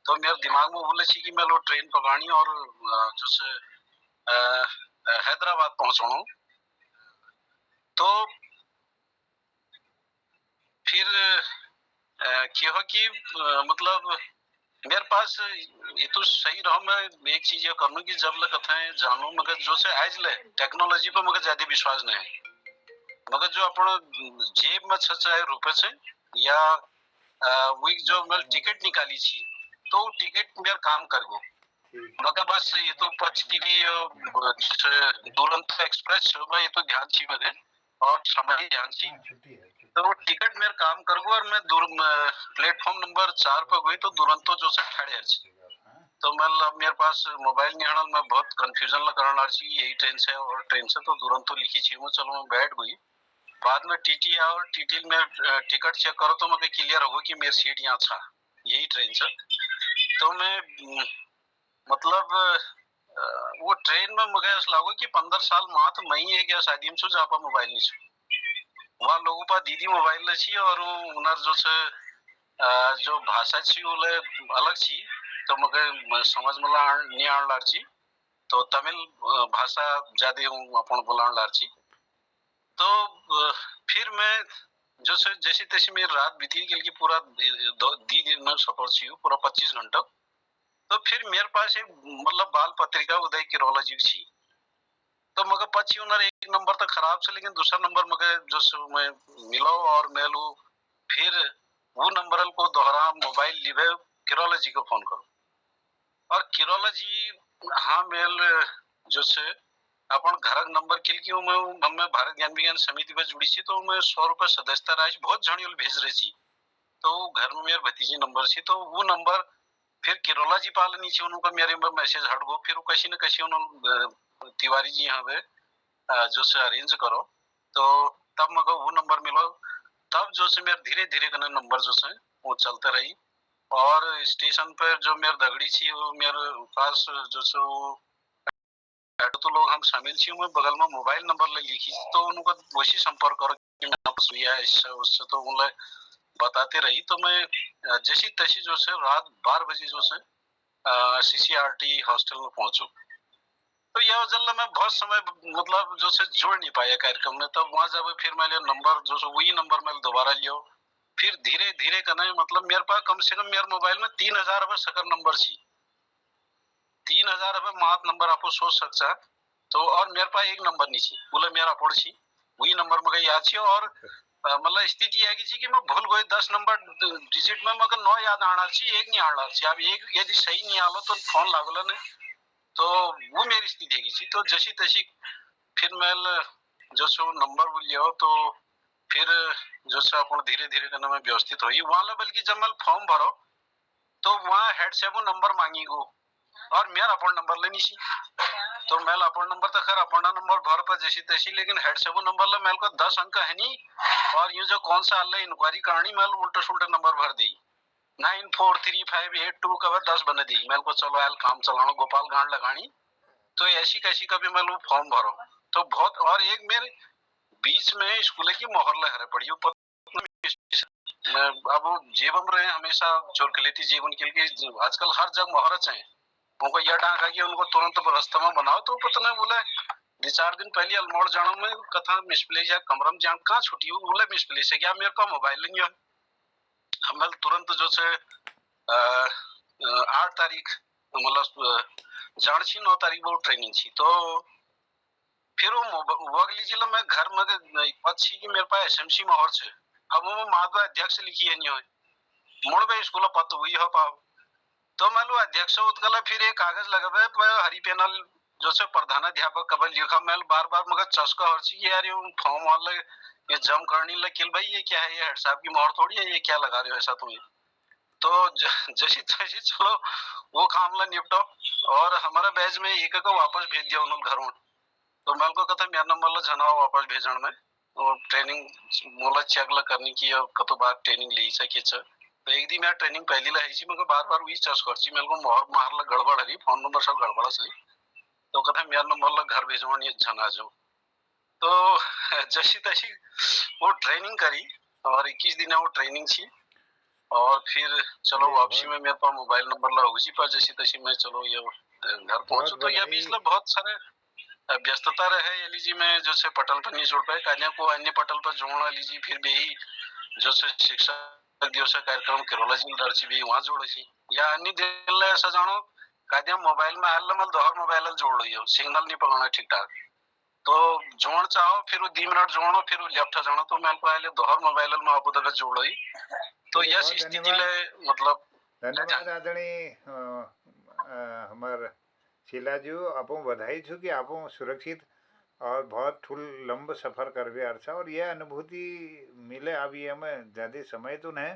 तो मेरे दिमाग में बोले छी कि मैं लो ट्रेन पकड़नी और जो से हैदराबाद पहुंचना। तो फिर क्या हो कि मतलब मेरे पास ये तो सही रहा। मैं एक चीज ये करूँ कि जब लग कथाएं जानू मगर जो से आज ले टेक्नोलॉजी पर मगर ज्यादा विश्वास नहीं है। मगर जो अपन जेब में 6 रुपए से या वीक जो मैं टिकट निकाली थी तो टिकट मेरा काम कर गो। मगर बस ये तो पचती दुरंतो एक्सप्रेस ये तो ध्यान छी मगे और समय ध्यान छी। तो वो टिकट मेरा काम कर गो और मैं प्लेटफॉर्म नंबर 4 पर गई तो दुरंतो जो से खड़े तो मैं मेरे पास मोबाइल नहीं आना। मैं बहुत कंफ्यूजन लगा यही ट्रेन से और ट्रेन से तो दुरंतो लिखी छी। मैं चलो मैं बैठ गई। बाद में टीटी और टीटी में टिकट चेक करो तो मुझे क्लियर होगा कि मेरी सीट यहाँ था यही ट्रेन से। तो मैं मतलब वो ट्रेन में मुझे ऐसा लगा कि 15 साल मात मैं ही एक शादी में जापा मोबाइल नहीं वहाँ लोगों पर दीदी मोबाइल छी और उनर जो से जो भाषा छी वो अलग छी। तो मुझे समझ में नहीं आने लग छी। तो तमिल भाषा ज्यादा हूँ अपन बोलान लग छी। तो फिर मैं जो से जैसे तैसे मेरी रात बीती कि पूरा दी दिन में सफर छी पूरा 25 घंटा। तो फिर मेरे पास एक मतलब बाल पत्रिका उदय किरोला जी छी। तो मगर पची उनर एक नंबर तो खराब से लेकिन दूसरा नंबर मगर जो मैं मिला और मैं लू फिर वो नंबर को दोहरा मोबाइल लिवे किरोला जी को फोन करो और किरोला जी हाँ मेल जो से अपन घर नंबर किल की मैं भारत ज्ञान विज्ञान समिति पर जुड़ी थी तो मैं 100 रुपए सदस्यता राशि बहुत झड़ियोल भेज रही थी। तो घर में मेरे भतीजी नंबर थी तो वो नंबर फिर किरोला जी पाल नीचे उनका मेरे में मैसेज हट गो। फिर कैसी न कैसी उन्होंने तिवारी जी यहाँ पे जो से अरेंज करो तो तब मगर वो नंबर मिलो। तब जो से मेरे धीरे धीरे करने नंबर जो से वो चलते रही और स्टेशन पर जो मेरे दगड़ी थी वो मेरे पास जो से वो तो लोग हम शामिल थी मैं बगल में मोबाइल नंबर ले लिखी तो उनको वैसी संपर्क करो कि मैं इससे उससे तो उन्हें बताते रही। तो मैं जैसी तैसी जो से रात 12 बजे जो से सीसीआरटी हॉस्टल में पहुंचू। तो यह जल्द मैं बहुत समय मतलब जो से जोड़ नहीं पाया कार्यक्रम में। तब वहां जब फिर मैंने नंबर जो से वही नंबर मैं दोबारा लियो फिर धीरे धीरे करना मतलब मेरे पास कम से कम मेरे मोबाइल में 3000 रुपए सकर नंबर छी। 3000 रुपए मात नंबर आपको सोच सकता। तो और मेरे पास एक नंबर नहीं छी बोले मेरा पड़ छी वही नंबर मगर याद छी। और मतलब स्थिति है कि मैं भूल गई 10 नंबर डिजिट में मगर 9 याद आना चाहिए एक नहीं आना चाहिए। अब एक यदि सही नहीं आलो तो फोन लागलो ने तो वो मेरी स्थिति है। तो जैसी तैसी फिर मैं जो सो नंबर लियो तो फिर जो से अपन धीरे धीरे करना में व्यवस्थित हुई वहां बल्कि जब मैं फॉर्म भरो तो वहाँ हेड से वो नंबर मांगी गो और मेरा अपन नंबर लेनी सी। तो मैं अपन नंबर तो खैर अपना नंबर भर पर जैसी तैसी लेकिन हेड से वो नंबर ला मेल को 10 अंक है नहीं और ये जो कौन सा अल्लाह इंक्वायरी करनी मैं उल्टा सुल्टा नंबर भर दी 943582 का 10 बने दी मेल को चलो यार काम चलाना गोपाल गांड लगानी। तो ऐसी कैसी कभी मैं फॉर्म भरो तो बहुत और एक मेरे बीच में स्कूल की मोहर लहर पड़ी अब जीवन रहे हमेशा चोरकलेटी जीवन के लिए आजकल हर जगह मोहरत है उनको यह डांगा कि उनको तुरंत रास्ता में बनाओ। तो पता बोले 2-4 दिन पहले अल्मोड़ जाना में कथा मिसप्लेस या कमरम जान कहाँ छुट्टी हो बोले मिसप्लेस है क्या मेरे पास मोबाइल नहीं है। हम तुरंत जो से 8 तारीख मतलब जानसी 9 तारीख वो ट्रेनिंग थी। तो फिर वो अगली जिला में घर में पक्षी की मेरे पास एसएमसी मोहर से अब वो माधव अध्यक्ष लिखी है नहीं हो मुड़ भाई स्कूल पत हुई हो पाओ। तो मैं लो अध्यक्ष उत्कला फिर एक कागज लगा हरी पैनल जो से प्रधानाध्यापक कबल लिखा मैं बार बार मगर चस्का हर्ची यार ये फॉर्म वाले ये जम करने लगे भाई ये क्या है ये हेड साहब की मोहर थोड़ी है ये क्या लगा रहे हो ऐसा तुम। तो जैसी तैसी चलो वो काम ला निपटो और हमारा बैच में एक को वापस भेज दिया उन्होंने घर में। तो मैं को कथा मेरा नंबर ला जना वापस भेजण में और ट्रेनिंग मोला चेक ला करनी की कतो बार ट्रेनिंग ली सके छ। तो एक दिन मैं ट्रेनिंग पहली ला है जी मगर बार बार वही चस करची मेरे को मोहर मार ला गड़बड़ हरी फोन नंबर सब गड़बड़ सही। तो कथा मेरा नंबर घर भेजवानी जना जो तो जैसी तैसी वो ट्रेनिंग करी और 21 दिन वो ट्रेनिंग थी और फिर चलो वापसी में मेरे पास मोबाइल नंबर लगा उसी पर जैसी तैसी मैं चलो ये घर पहुंचू तो ये बीच में बहुत सारे व्यस्तता रहे ये लीजिए मैं जैसे पटल पर नहीं जोड़ पाए कान्या को अन्य पटल पर जोड़ना लीजिए फिर भी जैसे शिक्षा दिवस कार्यक्रम केरोला जी दर्शी भी वहां जोड़े छी या अन्य दिन ऐसा जानो कान्या मोबाइल में हाल मल दोहर मोबाइल जोड़ लियो सिग्नल नहीं पकड़ना ठीक ठाक तो जोड़ चाहो फिर वो 2 मिनट जोड़ो फिर वो लेफ्ट जानो तो मैं पहले दोहर मोबाइल में आपको तक जोड़ो तो यह स्थिति ले मतलब धन्यवाद आदरणीय हमार शीलाजी आपको बधाई छू कि आप सुरक्षित और बहुत ठुल लंब सफर करवे अर्सा और यह अनुभूति मिले अब ये हमें ज़्यादा समय तो नहीं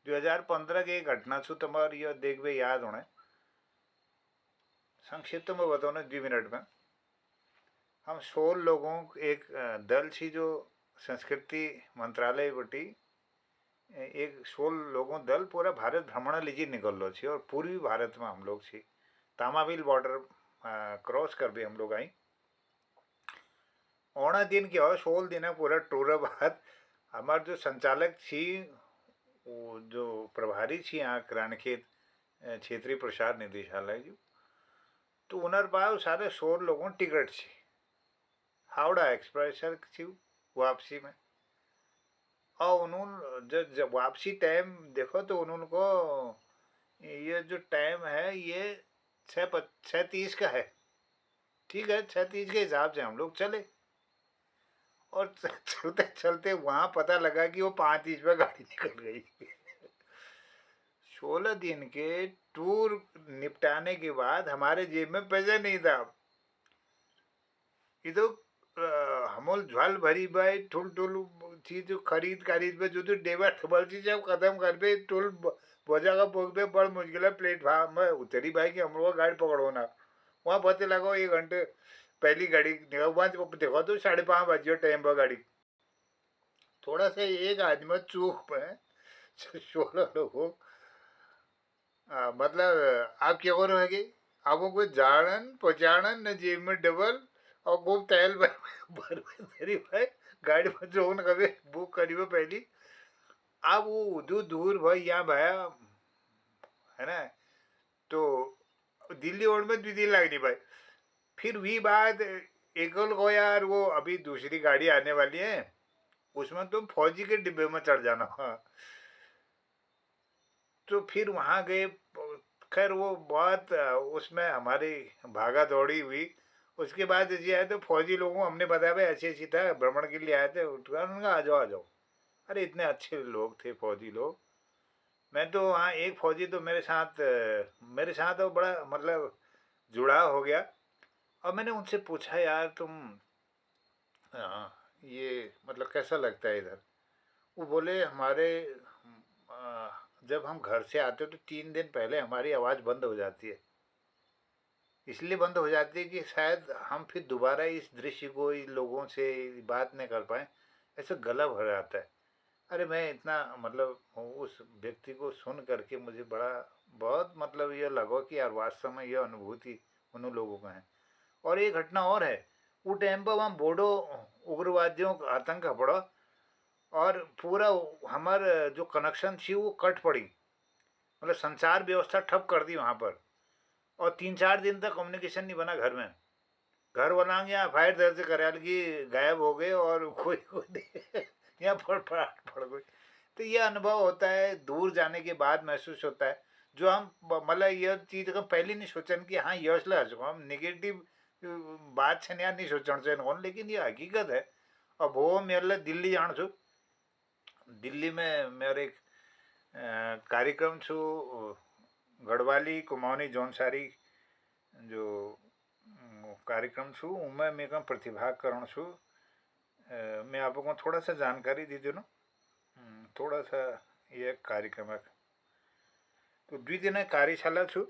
2015 की एक घटना छू तुम्हार यह देखवे याद होने संक्षिप्त में बताओ 2 मिनट में हम 16 लोगों एक दल थी जो संस्कृति मंत्रालय बटी एक 16 लोगों दल पूरा भारत भ्रमण लीजिए निकल लो छी और पूर्वी भारत में हम लोग छी तामाबिल बॉर्डर क्रॉस कर भी हम लोग आई औना दिन क्या हो 16 दिन पूरा टूर बाद हमारे जो संचालक थी वो जो प्रभारी थी यहाँ रानीखेत क्षेत्रीय प्रसार निदेशालय जो तो उनर पास सारे 16 लोगों टिकट थी हावड़ा एक्सप्रेस थी वापसी में और उन्होंने जब वापसी टाइम देखो तो उनको ये जो टाइम है ये 6:30 का है ठीक है 6:30 के हिसाब से हम लोग चले और चलते चलते वहाँ पता लगा कि वो 5:30 पे गाड़ी निकल गई 16 दिन के टूर निपटाने के बाद हमारे जेब में पैसे नहीं था ये तो हमोल ज्वाल भरी भाई ठुल ठुल चीज खरीद पे जो डेबा ठबल चीज जब खत्म कर पे टुल बोझा का पोग पे बड़ मुश्किल प्लेटफार्म में उतरी भाई कि हम लोग गाड़ी पकड़ो ना वहाँ पता लगा 1 घंटे पहली गाड़ी वहाँ देखो तो 5:30 बजे टाइम पर गाड़ी थोड़ा सा एक आदमी चूक पे 16 लोगों मतलब आप क्या करो है कि आपको कोई जाड़न पचाड़न न जेब में डबल और खूब तेल भर भाई गाड़ी में जो न कभी बुक करी वो पहली अब वो दूर भाई यहाँ भाया है ना तो दिल्ली ओर में 2 दिन लगनी भाई फिर भी बात एकल को यार वो अभी दूसरी गाड़ी आने वाली है उसमें तुम फौजी के डिब्बे में चढ़ जाना तो फिर वहाँ गए खैर वो बहुत उसमें हमारी भागा दौड़ी हुई उसके बाद जी आए तो फौजी लोगों को हमने बताया भाई अच्छी था भ्रमण के लिए आए थे उनका आ जाओ अरे इतने अच्छे लोग थे फौजी लोग मैं तो वहाँ एक फौजी तो मेरे साथ तो बड़ा मतलब जुड़ाव हो गया और मैंने उनसे पूछा यार तुम ये मतलब कैसा लगता है इधर वो बोले हमारे जब हम घर से आते तो 3 दिन पहले हमारी आवाज़ बंद हो जाती है इसलिए बंद हो जाती है कि शायद हम फिर दोबारा इस दृश्य को इन लोगों से बात नहीं कर पाए ऐसे गला भर जाता है अरे मैं इतना मतलब उस व्यक्ति को सुन करके मुझे बड़ा बहुत मतलब ये लगा कि यार वास्तव में यह अनुभूति उन लोगों का है और एक घटना और है वो टाइम पर वहाँ बोडो उग्रवादियों का आतंक पड़ा और पूरा हमार जो कनेक्शन थी वो कट पड़ी मतलब संचार व्यवस्था ठप कर दी वहाँ पर और 3-4 दिन तक कम्युनिकेशन नहीं बना घर में घर वाला यहाँ फायर दर्ज करा की गायब हो गए और कोई यहाँ पड़ गई तो ये अनुभव होता है दूर जाने के बाद महसूस होता है जो हम मतलब यह चीज़ का पहले नहीं सोचन कि हाँ यश ला सको हम निगेटिव बात से नहीं सोचना चाहिए लेकिन ये हकीकत है अब वो मेरे दिल्ली जान छू दिल्ली में मेरे एक कार्यक्रम छू गढ़वाली कुमाऊनी जौनसारी जो कार्यक्रम छू उनमें मैं प्रतिभाग करण छू मैं आपको थोड़ा सा जानकारी दी दूँ थोड़ा सा ये कार्यक्रम है तो 2 दिन कार्यशाला छू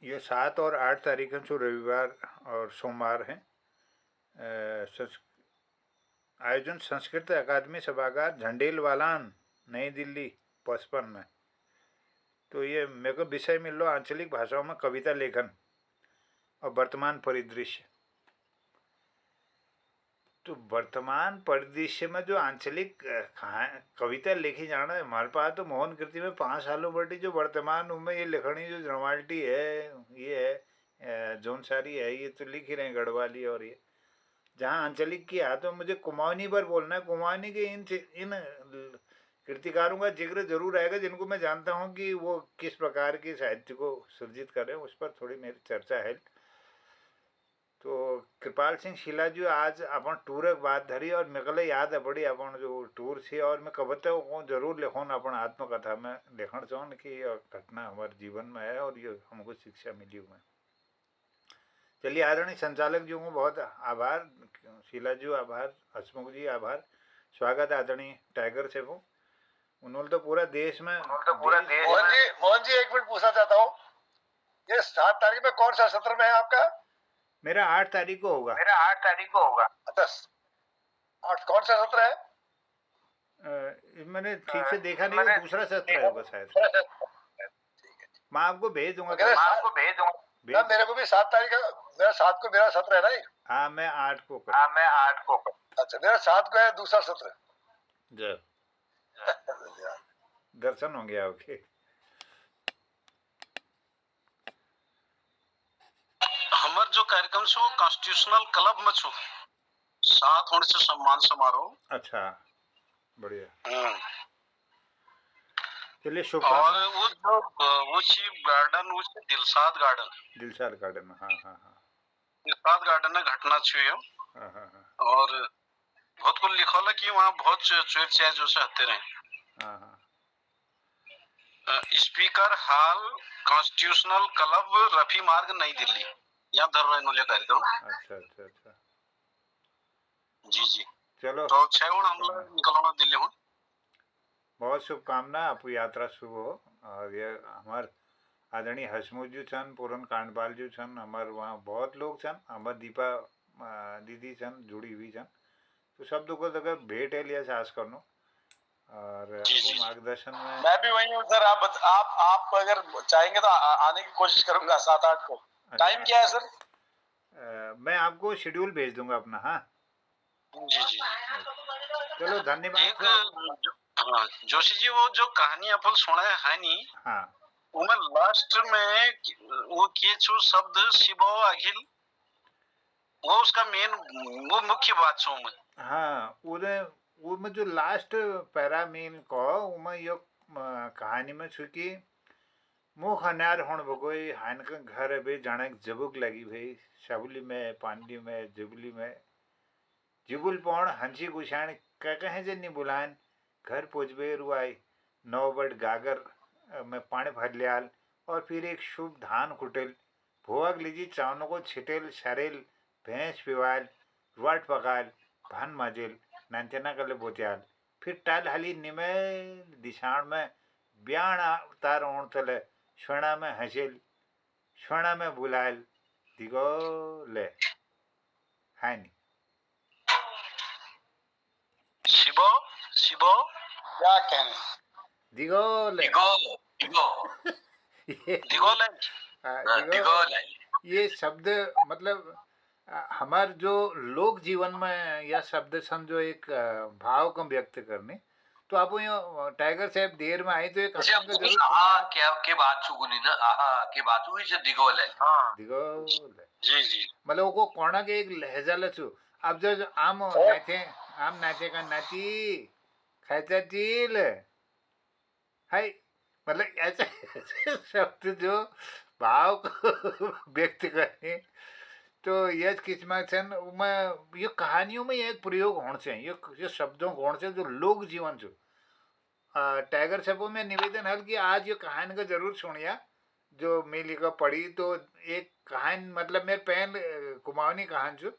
ये 7 और 8 तारीख छू रविवार और सोमवार है आयोजन संस्कृत अकादमी सभागार झंडेल वालान नई दिल्ली 55 में तो ये मेरे को विषय मिल लो आंचलिक भाषाओं में कविता लेखन और वर्तमान परिदृश्य। तो वर्तमान परिदृश्य में जो आंचलिक कविता लिखी जाना है हमारे पास, तो मोहन कृति में 5 सालों बटी जो वर्तमान में ये लिखनी जो जमाल्टी है, ये है जौनसारी है, ये तो लिख ही रहे हैं गढ़वाली। और ये जहाँ आंचलिक की है तो मुझे कुमाऊनी पर बोलना है। कुमाऊनी के इन कृतिकारों का जिक्र जरूर आएगा जिनको मैं जानता हूँ कि वो किस प्रकार के साहित्य को सृजित कर रहे हैं, उस पर थोड़ी मेरी चर्चा है। तो कृपाल सिंह शिला जी आज अपन टूरक बात धरी और मेरे याद है बड़ी अपन जो टूर से, और मैं कविता को जरूर लिखूँ अपन आत्मकथा में लिखना चाहूँ कि घटना हमारे जीवन में है और ये हमको शिक्षा मिली हुई है। चलिए आदरणीय संचालक जी को बहुत आभार, शीला जी आभार, हसमुख जी आभार, स्वागत आदरणीय टाइगर से वो। उन्होंने तो पूरा देश में मोहन जी एक मिनट पूछना चाहता हूँ, ये 7 तारीख में कौन सा सत्र में है आपका? मेरा 8 तारीख को होगा। अच्छा 8 कौन सा सत्र है? मैंने ठीक से देखा नहीं, वो दूसरा सत्र होगा शायद। मैं आपको भेज दूंगा। ना मेरे को भी 7 तारीख का, मेरा 7 को मेरा सत्र है ना। हाँ मैं 8 को अच्छा मेरा 7 को है दूसरा सत्र। जय दर्शन होंगे आपके। हमार जो कार्यक्रम छो कॉन्स्टिट्यूशनल क्लब में छो 7 होने से सम्मान समारोह। अच्छा बढ़िया। चलिए और शुभकामनाएं। वो शिव गार्डन, वो दिलसाद गार्डन। हाँ हाँ हाँ। दिलसाद गार्डन में घटना छुए हाँ हाँ हाँ। और बहुत कुछ लिखल है कि वहाँ बहुत चर्चा जो से आते रहे। हाँ हाँ। Speaker hall constitutional club Rafi मार्ग नई दिल्ली, यहाँ धर रहे नोले कार्यक्रम। अच्छा अच्छा अच्छा जी जी। चलो तो 6 हम लोग निकलना दिल्ली हूँ। बहुत शुभकामना, आपकी यात्रा शुभ हो। और ये हमार आदरणीय हसमुख जी छन, पूरन कांडपाल जी छन, हमार वहाँ बहुत लोग छन, हमार दीपा दीदी छन जुड़ी हुई छन, तो सब लोगों तक भेंट है लिया सास करनो और वो मार्गदर्शन में। मैं भी वही हूँ सर। आप अगर चाहेंगे तो आने की कोशिश करूंगा 7-8 को। टाइम क्या है सर? मैं आपको शेड्यूल भेज दूंगा अपना। हाँ जी जी। चलो धन्यवाद। एक जोशी जी वो जो कहानी अपन सुना है नहीं, हाँ उनमें लास्ट में वो किए छो शब्द शिवो अखिल, वो उसका मेन वो मुख्य बात छो में। हाँ वो में जो लास्ट पैरा मेन को उमा यो कहानी में छुकी मुख अनार होण भगोई हान का घर बे जाने जबुक लगी भाई शबली में पांडी में जुबली में जुबुल पौण हंसी गुशान कहे जे नहीं बुलान घर पोजबे रुआई 9 बट गागर में पानी भर लियाल और फिर एक शुभ धान कुटेल भोग लीजी चावनों को छिटेल शरेल भैंस पिवाल रुआट पकाल भान माजेल नांचना कले बोत्याल फिर टाल हली निमेल दिशाण में ब्याण तार ओण तले स्वर्ण में हंसेल स्वर्ण में बुलाल दिगो ले है नहीं शिवो शिवो क्या कहने? दिगो ले दिगो ले। ये शब्द मतलब हमार जो लोक जीवन में या शब्द सन जो एक भाव को व्यक्त करने, तो आप यो टाइगर साहब देर में आए तो एक के बात चुगुनी ना के बात हुई से दिगोल है। दिगोल जी जी। मतलब वो कोना के एक लहजा लचू। अब जो आम नाचे का नाची खैचा चील है, मतलब ऐसे शब्द जो भाव को व्यक्त करें, तो यह किस्मत में ये कहानियों में एक प्रयोग होने से ये शब्दों होने से जो लोक जीवन जो टाइगर सबो में निवेदन है कि आज ये कहानी को जरूर सुनिया जो मैं लिखा पढ़ी। तो एक कहानी मतलब मेरे पहन कुमाऊनी कहानी जो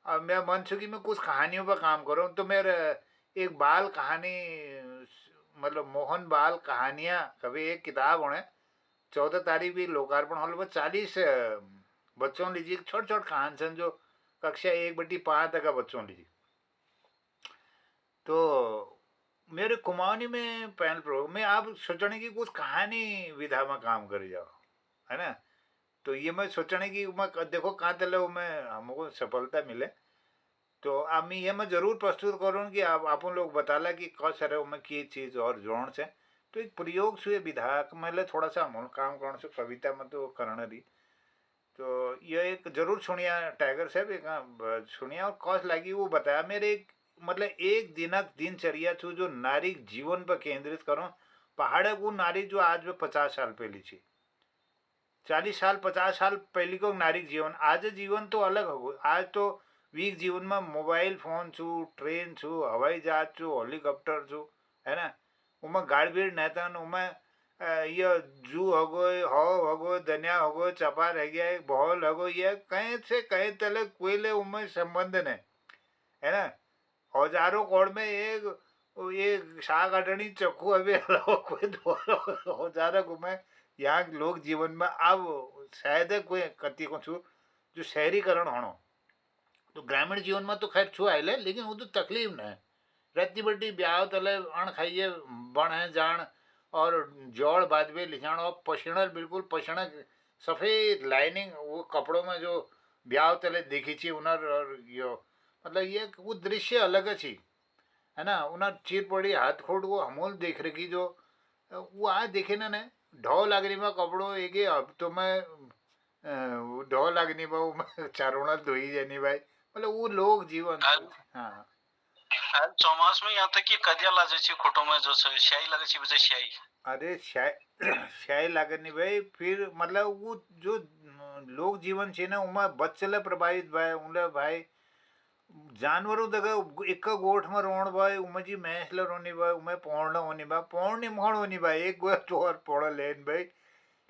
और मैं मन छू कि मैं कुछ कहानियों पर काम करूँ, तो मेरे एक बाल कहानी मतलब मोहन बाल कहानियाँ कभी एक किताब होने 14 तारीख भी लोकार्पण होने 40 बच्चों लीजिए छोटे छोटे कहानी सन जो कक्षा 1/5 तक का बच्चों लीजिए। तो मेरे कुमाऊनी में पहल प्रोग्राम में आप सोचने की कुछ कहानी विधा में काम कर जाओ है ना, तो ये मैं सोचने की मैं देखो कहाँ तले मैं हमको सफलता मिले तो आम्ही ये मैं जरूर प्रस्तुत करूँ कि आप आपण लोग बताला कि कस रहे मैं की चीज और जोड़ से तो एक प्रयोग से विधायक मतलब थोड़ा सा हम काम करण से कविता में तो करण रही तो ये एक जरूर सुनिया टाइगर साहब एक सुनिया और कस लगी वो बताया मेरे एक मतलब एक दिनक दिनचर्या छू जो नारी जीवन पर केंद्रित करो पहाड़ को नारी जो आज में 50 साल पहली थी 40 साल 50 साल पहले को नारी जीवन आज जीवन तो अलग हो आज तो वीक जीवन में मोबाइल फोन छू ट्रेन छू हवाई जहाज छू हेलीकॉप्टर छू है ना उमें गाड़ भीड़ नहतन उमें ये जू हो गए हो गए दनिया हो गए चपा रह गया बहल हो गए ये कहीं से कहीं तले कोयले उमें संबंध ने है ना औजारों कोड में एक शाक अटनी चक्कू अभी अलावा कोई दो औजारों को मैं यहाँ लोग जीवन में अब शायद कोई कति को छू जो शहरीकरण होनो तो ग्रामीण जीवन में तो खैर छू आइले लेकिन वो तो तकलीफ न है रत्ती बट्टी ब्याह तले अण खाइए बण है जान और जोड़ बाद में लिखाण और पसीणल बिल्कुल पसीण सफेद लाइनिंग वो कपड़ों में जो ब्याह तले देखी थी उनर और यो मतलब ये वो दृश्य अलग है है ना उनर चीर पड़ी हाथ खोट वो अमूल देख रखी जो वो आज देखे ना ने ढो लागनी में कपड़ो एक अब तो मैं ढो लागनी में चारोना धोई जानी भाई मतलब वो लोग जीवन हाँ हाल चौमास में यहाँ तक कि कदिया लाजे छी खोटो में जो स्याही लगे छी बजे स्याही अरे स्याही लागनी भाई फिर मतलब वो जो लोग जीवन छे ना उमा बच्चले प्रभावित भाई उनले भाई जानवरों तक एक गोठ में रोण भाई उमे जी मैंस ले रोनी भाई उमे पौड़ना होनी भाई पौड़नी मोहन होनी भाई एक गोठ तो और पौड़ा लेन भाई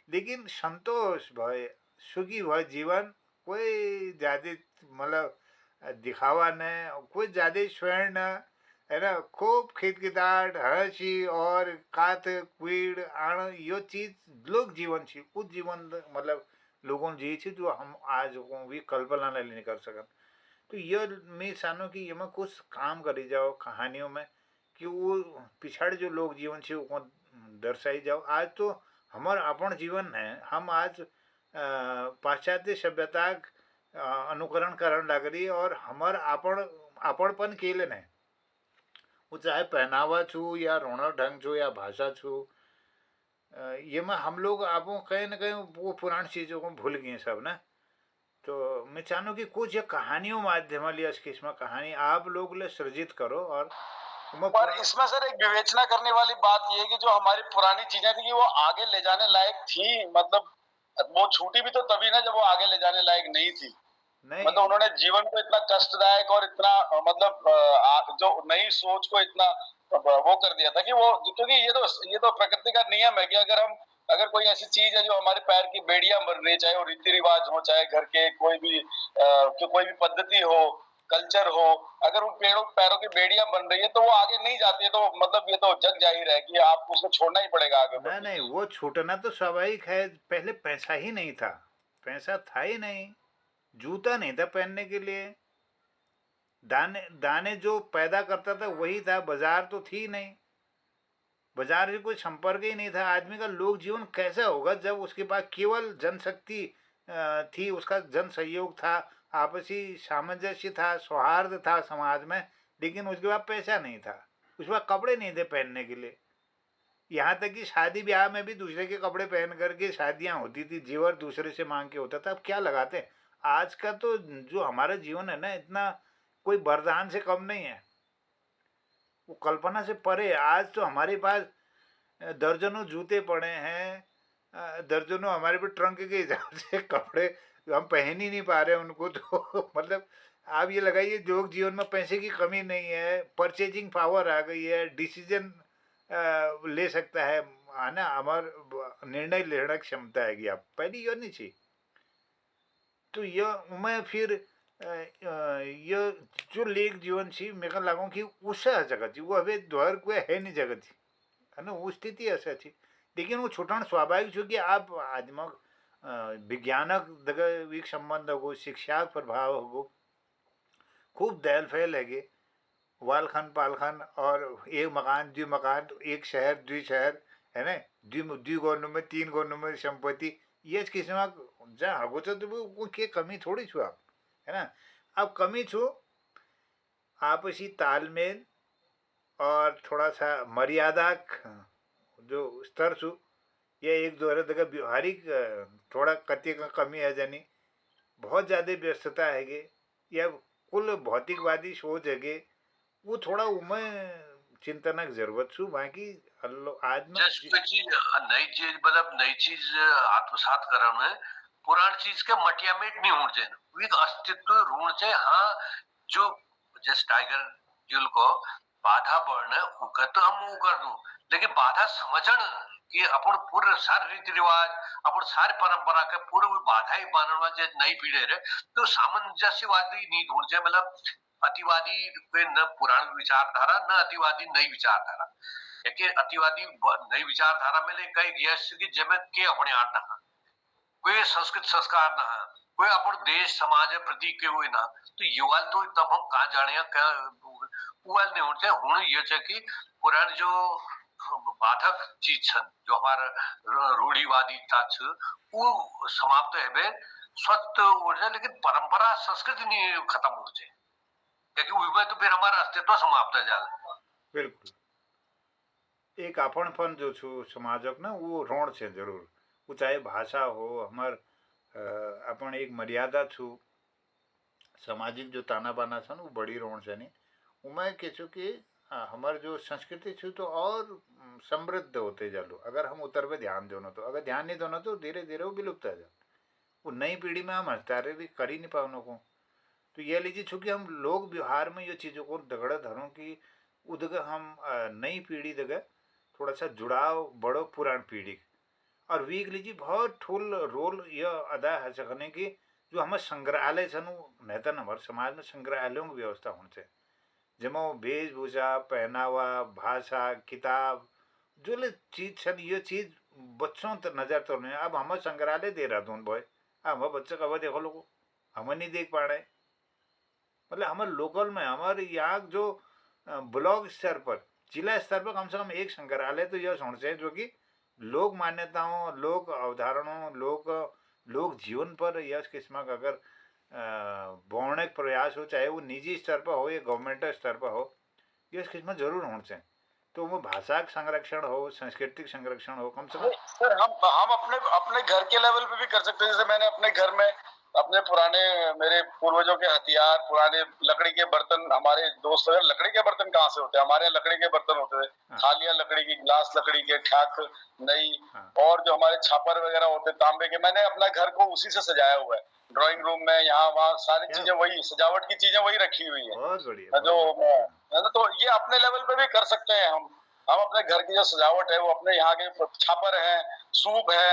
लेकिन संतोष भाई सुखी भाई जीवन कोई ज्यादा मतलब दिखावा न कोई ज्यादा स्वर्ण न है ना खूब खेत किताट हसी और कात कुड़ आण यो चीज लोग जीवन छी उस जीवन मतलब लोगों जी छी जो हम आज भी कल्पना नहीं कर सकते तो ये मैं सानो कि ये में कुछ काम करी जाओ कहानियों में कि वो पिछड़ जो लोग जीवन छे वो दर्शाई जाओ आज तो हमार अपन जीवन है हम आज पाश्चात्य सभ्यता अनुकरण करन लग रही और हमार आपणपन के लिए नहीं वो चाहे पहनावा छू या रोना ढंग छू या भाषा छू ये में हम लोग आप कहीं ना कहीं वो पुरानी चीज़ों को भूल गए सब ना तो मैं चाहूँ कि कुछ ये कहानियों माध्यम लिया किस्म कहानी आप लोग ले सृजित करो और पर इसमें सर एक विवेचना करने वाली बात ये है कि जो हमारी पुरानी चीजें थी कि वो आगे ले जाने लायक थी मतलब वो छूटी भी तो तभी ना जब वो आगे ले जाने लायक नहीं थी मतलब उन्होंने जीवन को इतना कष्टदायक और इतना मतलब जो नई सोच को इतना वो कर दिया था कि वो क्योंकि ये तो प्रकृति का नियम है कि अगर कोई ऐसी चीज है जो हमारे पैर की बेड़ियां बन रही चाहे वो रीति रिवाज हो चाहे घर के कोई भी पद्धति हो कल्चर हो अगर उन पैरों की बेड़ियां बन रही है तो वो आगे नहीं जाती है तो मतलब ये तो जग जाहिर है कि आपको उसको छोड़ना ही पड़ेगा आगे नहीं वो छूटना तो स्वाभाविक है पहले पैसा ही नहीं था पैसा था ही नहीं जूता नहीं था पहनने के लिए दाने दाने जो पैदा करता था वही था बाजार तो थी नहीं बाजार से कोई संपर्क ही नहीं था आदमी का लोक जीवन कैसे होगा जब उसके पास केवल जनशक्ति थी उसका जन सहयोग था आपसी सामंजस्य था सौहार्द था समाज में लेकिन उसके बाद पैसा नहीं था उसके बाद कपड़े नहीं थे पहनने के लिए यहाँ तक कि शादी ब्याह में भी दूसरे के कपड़े पहन करके शादियां होती थी जेवर दूसरे से मांग के होता था अब क्या लगाते आज का तो जो हमारा जीवन है ना इतना कोई वरदान से कम नहीं है वो कल्पना से परे आज तो हमारे पास दर्जनों जूते पड़े हैं दर्जनों हमारे पे ट्रंक के हिसाब से कपड़े हम पहन ही नहीं पा रहे उनको तो मतलब आप ये लगाइए जो जीवन में पैसे की कमी नहीं है परचेजिंग पावर आ गई है डिसीजन ले सकता है ना हमार निर्णय लेने क्षमता है आप पहली ये नहीं चाहिए तो यह मैं फिर ये जो लेख जीवन छी मेरे लागू कि उससे जगह थी वो अभी द्वार को है नहीं जगह थी है ना वो स्थिति ऐसा थी लेकिन वो छुटन स्वाभाविक छो कि आप आदमक विज्ञानक दगविक संबंध हो शिक्षा प्रभाव हो खूब दयाल फैल है वालखन पालखन और एक मकान द्वि मकान एक शहर द्वि शहर है ना द्वि गोनों में तीन गोनों में संपत्ति ये किस्म જ્યાં આગો છો તો કે કમી થોડી છું આપ, है ना। अब कमी छू आपसी तालमेल और थोड़ा सा मर्यादा जो स्तर छू ये एक दो जगह व्यवहारिक थोड़ा कति का कमी है जानी, बहुत ज़्यादा व्यस्तता है या कुल भौतिकवादी सोच है वो थोड़ा उमें चिंतनक जरूरत छू। बाकी आज में नई चीज मतलब नई चीज आत्मसात करने में पुरानी चीज के मटियामेट नहीं होना चाहिए, एक अस्तित्व ढूंढ चाहिए। हाँ जो जैसे टाइगर जुल को बाधा बढ़ने उनका तो हम वो कर दूं, लेकिन बाधा समझण कि अपन पूरे सारे रीति रिवाज अपन सारी परंपरा के पूरे बाधा ही मानवा जो नई पीढ़ी रहे तो सामंजस्यवादी नहीं ढूंढ चाहिए। मतलब अतिवादी पे न पुरानी विचारधारा न अतिवादी नई विचारधारा, क्योंकि अतिवादी नई विचारधारा में कई जमे के अपने आड़ ना कोई संस्कृत संस्कार ना कोई अपन देश समाज प्रति के हुए ना, तो युवा तो तब हम कहा जाने उवाल नहीं होते हूं ये है कि पुरानी जो बाधक चीज छन जो हमारा रूढ़िवादिता छ वो समाप्त है बे स्वच्छ हो जाए, लेकिन परंपरा संस्कृति नहीं खत्म हो जाए, क्योंकि उसमें तो फिर हमारा अस्तित्व समाप्त है जाए। बिल्कुल एक आपणपन जो छु समाजक ना वो ऋण छे जरूर, वो चाहे भाषा हो हमार अपन एक मर्यादा छू सामाजिक जो ताना बाना छन वो बड़ी ऋण छे नहीं उमें के छु कि हमार जो संस्कृति छू तो और समृद्ध होते जालो अगर हम उतर पे ध्यान दोनों, तो अगर ध्यान नहीं दोनों तो धीरे धीरे वो विलुप्त हो जाए। वो नई पीढ़ी में हम हस्तारे भी कर ही नहीं पाओ को, तो ये लीजिए चूंकि हम लोग व्यवहार में ये चीज़ों को दगड़ धरों कि उदग हम नई पीढ़ी दगा थोड़ा सा जुड़ाव बड़ो पुरान पीढ़ी और वीक लीजिए बहुत ठुल रोल यह अदा है सकने की जो हमारे संग्रहालय छन नेतन हमारे समाज में संग्रहालयों की व्यवस्था होनी चाहिए, जमा वेशभूषा पहनावा भाषा किताब जो ले चीज छन ये चीज बच्चों तक नजर तो नहीं। अब हमें संग्रहालय दे रहा था भाई हमारे बच्चे कब देखो लोगों हमें नहीं देख पा रहे, मतलब हमारे लोकल में हमारे यहाँ जो ब्लॉक स्तर पर जिला स्तर पर कम से कम एक संग्रहालय तो यह होना चाहिए जो कि लोक मान्यताओं लोक अवधारणाओं लोक जीवन पर यह किस्म का अगर बौणिक प्रयास हो चाहे वो निजी स्तर पर हो या गवर्नमेंट स्तर पर हो यह किस्म जरूर होना चाहिए। तो वो भाषा का संरक्षण हो सांस्कृतिक संरक्षण हो कम से कम। सर हम अपने अपने घर के लेवल पे भी कर सकते हैं, जैसे मैंने अपने घर में अपने पुराने मेरे पूर्वजों के हथियार पुराने लकड़ी के बर्तन, हमारे दोस्त अगर लकड़ी के बर्तन कहाँ से होते हैं, हमारे लकड़ी के बर्तन होते थे, थालियां लकड़ी की गिलास लकड़ी के ठाक नई और जो हमारे छापर वगैरह होते तांबे के, मैंने अपना घर को उसी से सजाया हुआ है। ड्राइंग रूम में यहाँ वहाँ सारी चीजें वही सजावट की चीजें वही रखी हुई है जो तो ये अपने लेवल पे भी कर सकते हैं हम अपने घर की जो सजावट है वो अपने यहाँ के छापर है सूप है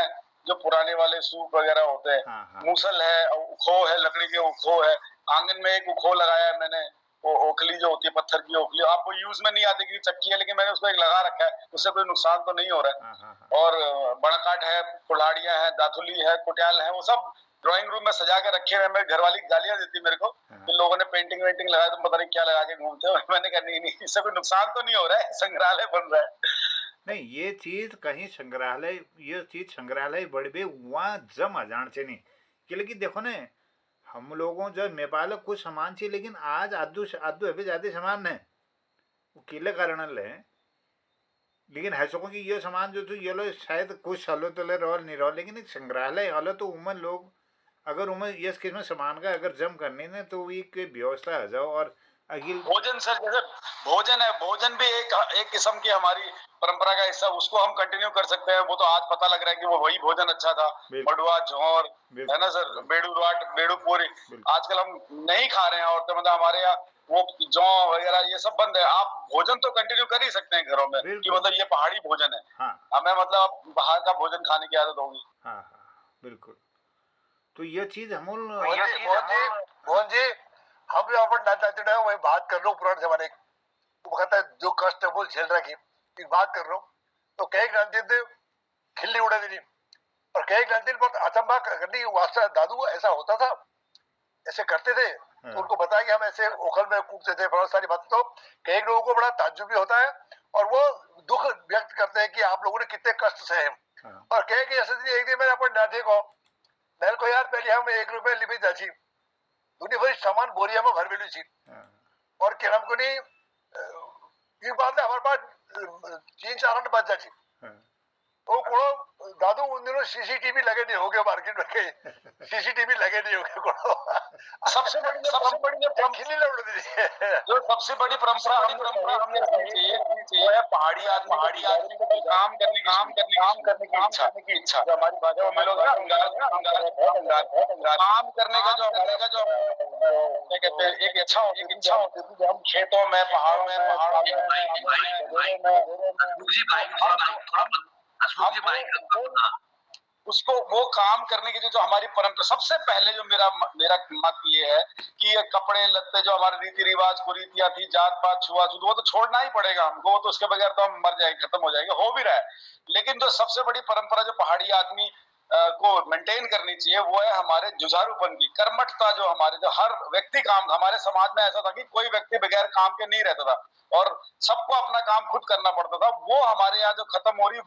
जो पुराने वाले सूप वगैरह होते हैं, मूसल है उखो है लकड़ी के उखो है, आंगन में एक उखो लगाया है मैंने, वो ओखली जो होती है पत्थर की ओखली, आप वो यूज में नहीं आती क्योंकि चक्की है लेकिन मैंने उसको एक लगा रखा है, उससे कोई नुकसान तो नहीं हो रहा है। और बड़काट है कुल्हाड़ियां है दातुली है कुटियाल है वो सब ड्राइंग रूम में सजा के रखे हुए। मेरे घरवाली गालियां देती मेरे को कि लोगों ने पेंटिंग वेंटिंग लगाया तुम पता नहीं क्या लगा के घूमते हो। मैंने कहा नहीं इससे कोई नुकसान तो नहीं हो रहा है, संग्रहालय बन रहा है। नहीं ये चीज कहीं संग्रहालय ये चीज संग्रहालय बढ़े वहाँ जम जान से नहीं कि लेकिन देखो ना हम लोगों जब नेपाल कुछ सामान थी लेकिन आज आदू आदू है ज्यादा सामान नहीं वो किले कारण ले, लेकिन है सको कि ये सामान जो थी ये लो शायद कुछ हलो तो ले रहो नहीं रहो, लेकिन एक संग्रहालय हलो तो उमर लोग अगर उमर ये किस्म सामान का अगर जम करने ने तो एक व्यवस्था आ जाओ। और अगिल भोजन सर जैसे भोजन है, भोजन भी एक किस्म की हमारी परंपरा का हिस्सा, उसको हम कंटिन्यू कर सकते हैं। वो तो आज पता लग रहा है कि वो वही भोजन अच्छा था, मडुआ झोर है ना सर, बेड़ू राट बेड़ू पूरी आजकल हम नहीं खा रहे हैं और तो मतलब हमारे यहाँ वो जौ वगैरह ये सब बंद है। आप भोजन तो कंटिन्यू कर ही सकते हैं घरों में कि मतलब ये पहाड़ी भोजन है, हमें मतलब बाहर का भोजन खाने की आदत होगी। हाँ बिल्कुल, तो ये चीज हम मोहन जी हम जो अपन नाचना वही बात कर रहा हूँ पुराने जमाने की, वो कहता है जो कष्ट है वो झेल रहा है एक बात कर रहा हूँ। तो कई नाचते थे खिल्ली उड़ा दी और कई नाचते बहुत अचंबा करनी वास्ता दादू ऐसा होता था ऐसे करते थे। तो उनको बताया कि हम ऐसे ओखल में कूदते थे बहुत सारी बातें, तो कई लोगों को बड़ा ताज्जुब भी होता है और वो दुख व्यक्त करते हैं कि आप लोगों ने कितने कष्ट सहे हैं। और कहे कि ऐसे एक दिन मैंने अपन नाथे को नहर को यार पहले हम 1 रुपये लिपी जाची दुनिया भरी सामान बोरिया में भर बेलू छी और केरम को नहीं ये बात है हमारे पास 3-4 घंटे बच जाची तो कोड़ो दादू उन दिनों सीसीटीवी लगे नहीं हो गए मार्केट में कहीं सीसीटीवी लगे नहीं हो गए कोड़ो सबसे बड़ी जो खिली लड़ दी जो सबसे बड़ी परंपरा हमने वो है पहाड़ी आदमी को काम करने की इच्छा जो हमारी भाषा में लोग काम करने का जो क्या कहते हैं एक इच्छा होती है जो हम खेतों में पहाड़ों में उसको वो काम करने की जो हमारी परंपरा सबसे पहले जो मेरा मत ये है कि ये कपड़े लत्ते जो हमारे रीति रिवाज कुरीतियां थी जात पात छुआछूत वो तो छोड़ना ही पड़ेगा हमको वो तो उसके बगैर तो हम मर जाएंगे खत्म हो जाएंगे हो भी रहा है लेकिन जो सबसे बड़ी परंपरा जो पहाड़ी आदमी को मेंटेन करनी चाहिए वो है हमारे जुझारूपन की कर्मठता जो हमारे जो हर व्यक्ति काम हमारे समाज में ऐसा था कि कोई व्यक्ति बगैर काम के नहीं रहता था और सबको अपना काम खुद करना पड़ता था वो हमारे यहाँ जो खत्म हो रही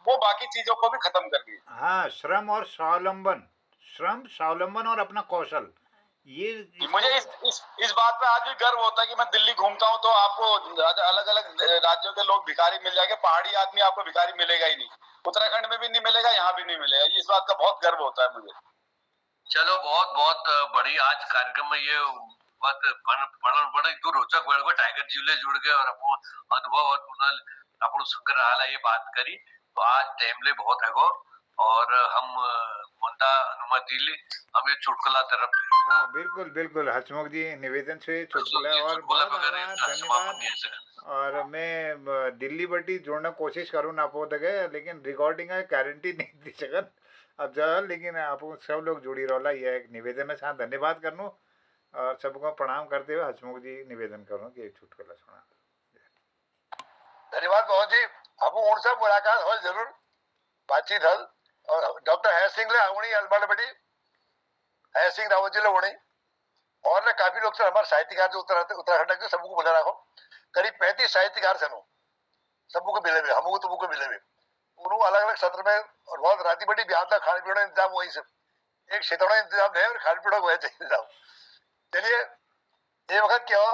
वो बाकी चीजों को भी खत्म कर रही है। हाँ श्रम और स्वावलंबन और अपना कौशल ये मुझे इस बात पे आज भी गर्व होता है कि मैं दिल्ली घूमता हूँ तो आपको अलग अलग राज्यों के लोग भिखारी मिल जाएंगे पहाड़ी आदमी आपको भिखारी मिलेगा ही नहीं उत्तराखंड में भी नहीं मिलेगा यहाँ भी नहीं मिलेगा इस बात का बहुत गर्व होता है मुझे। चलो बहुत बहुत बड़ी आज कार्यक्रम में ये बात बड़ी रोचक बड़ टाइगर जिले जुड़ गए और अपनो अनुभव और अपनो संग्रहालय ये बात करी तो आज टाइम ले बहुत है और हम मोंटा अनुमति ले हमें चुटकुला तरफ हाँ बिल्कुल हसमुख जी निवेदन से चुटकुला और बहुत धन्यवाद और मैं दिल्ली बटी जोड़ने कोशिश करूँ ना पो तक लेकिन रिकॉर्डिंग है गारंटी नहीं दी सकत अब जा लेकिन आप सब लोग जुड़ी रहा ये एक निवेदन है साथ धन्यवाद करनू और सबको प्रणाम करते हुए हसमुख जी निवेदन करूँ कि एक चुटकुला सुना धन्यवाद मोहन जी अब उनसे मुलाकात हो जरूर बातचीत हल और डॉक्टर हर सिंह ले आवणी अलबड़ बड़ी हर सिंह रावत जी ले वणी और काफी लोग से हमारे साहित्यकार जो उत्तराखंड के सबको बोले रखो करीब 35 साहित्यकार से सबको मिले हुए हमको तुमको मिले हुए उन्होंने अलग अलग सत्र में और बहुत राती बड़ी ब्याह था खाने पीने इंतजाम वही से एक क्षेत्रों इंतजाम है और खाने पीने को इंतजाम चलिए ये वक्त क्या हो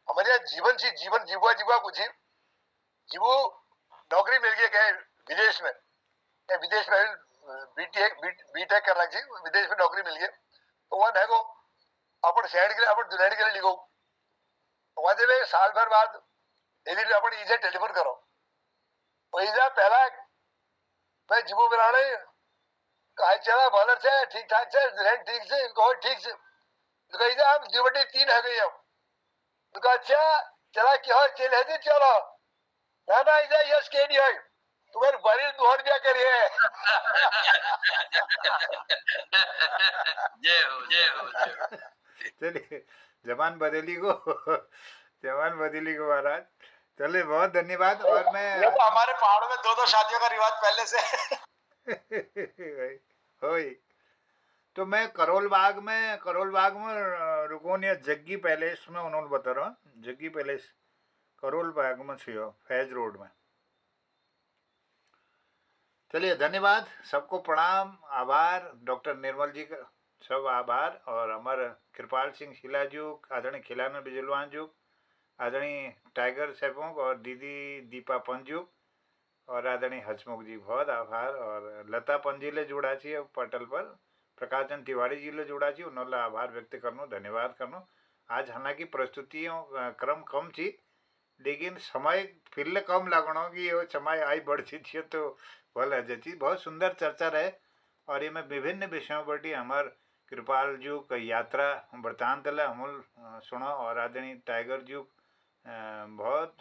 हमारे यहाँ जीवन जीवा कुछ जीवो नौकरी मिल गई क्या विदेश में बीटेक कर रखी विदेश में नौकरी मिल गई तो वह देखो अपन शहर के लिए अपन दुल्हन के लिए लिखो वहां जब साल भर बाद यदि अपन ईजा टेलीफोन करो तो ईजा पहला मैं जीवो बिराने कहा चला बॉलर से ठीक ठाक से दुल्हन ठीक से इनको ठीक से तो ईजा हम जीवटी 3 है गई अब तो अच्छा चला क्या चल है चलो ना ईजा यस के नहीं है तुम्हारे बड़ी दोहर क्या करिए जय हो चलिए जबान बदली को महाराज चलिए बहुत धन्यवाद और मैं ये तो हमारे पहाड़ में 2-2 शादियों का रिवाज पहले से होई तो मैं करोल बाग में रुकोनिया जग्गी पैलेस में उन्होंने बता रहा हूँ जग्गी पैलेस करोल बाग में थियो फैज रोड में। चलिए धन्यवाद सबको प्रणाम आभार डॉक्टर निर्मल जी का सब आभार और हमारे कृपाल सिंह शिलाजुक आदरणीय खिलाना बिजलवानजुक आदरणीय टाइगर सेपोंग और दीदी दीपा पंजुक और आदरणीय हसमुख जी बहुत आभार और लता पंजीले जोड़ा छी पटल पर प्रकाशन तिवारी जी ले जोड़ा छी उन्होंने आभार व्यक्त करनो धन्यवाद करनो आज हालांकि प्रस्तुतियों क्रम कम थी लेकिन समय फिर कम लगनो कि वो समय आई बढ़ती थी तो भले जची बहुत सुंदर चर्चा रहे और ये में विभिन्न विषयों पर हमार कृपाल जी का यात्रा वृत्तांत हम सुनो और आदरणीय टाइगर जी बहुत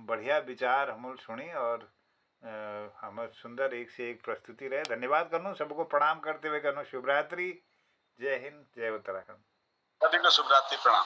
बढ़िया विचार हम सुनी और हम सुंदर एक से एक प्रस्तुति रहे धन्यवाद करनो सबको प्रणाम करते हुए करनो शुभरात्रि जय हिंद जय उत्तराखंड सभी को शुभरात्रि प्रणाम।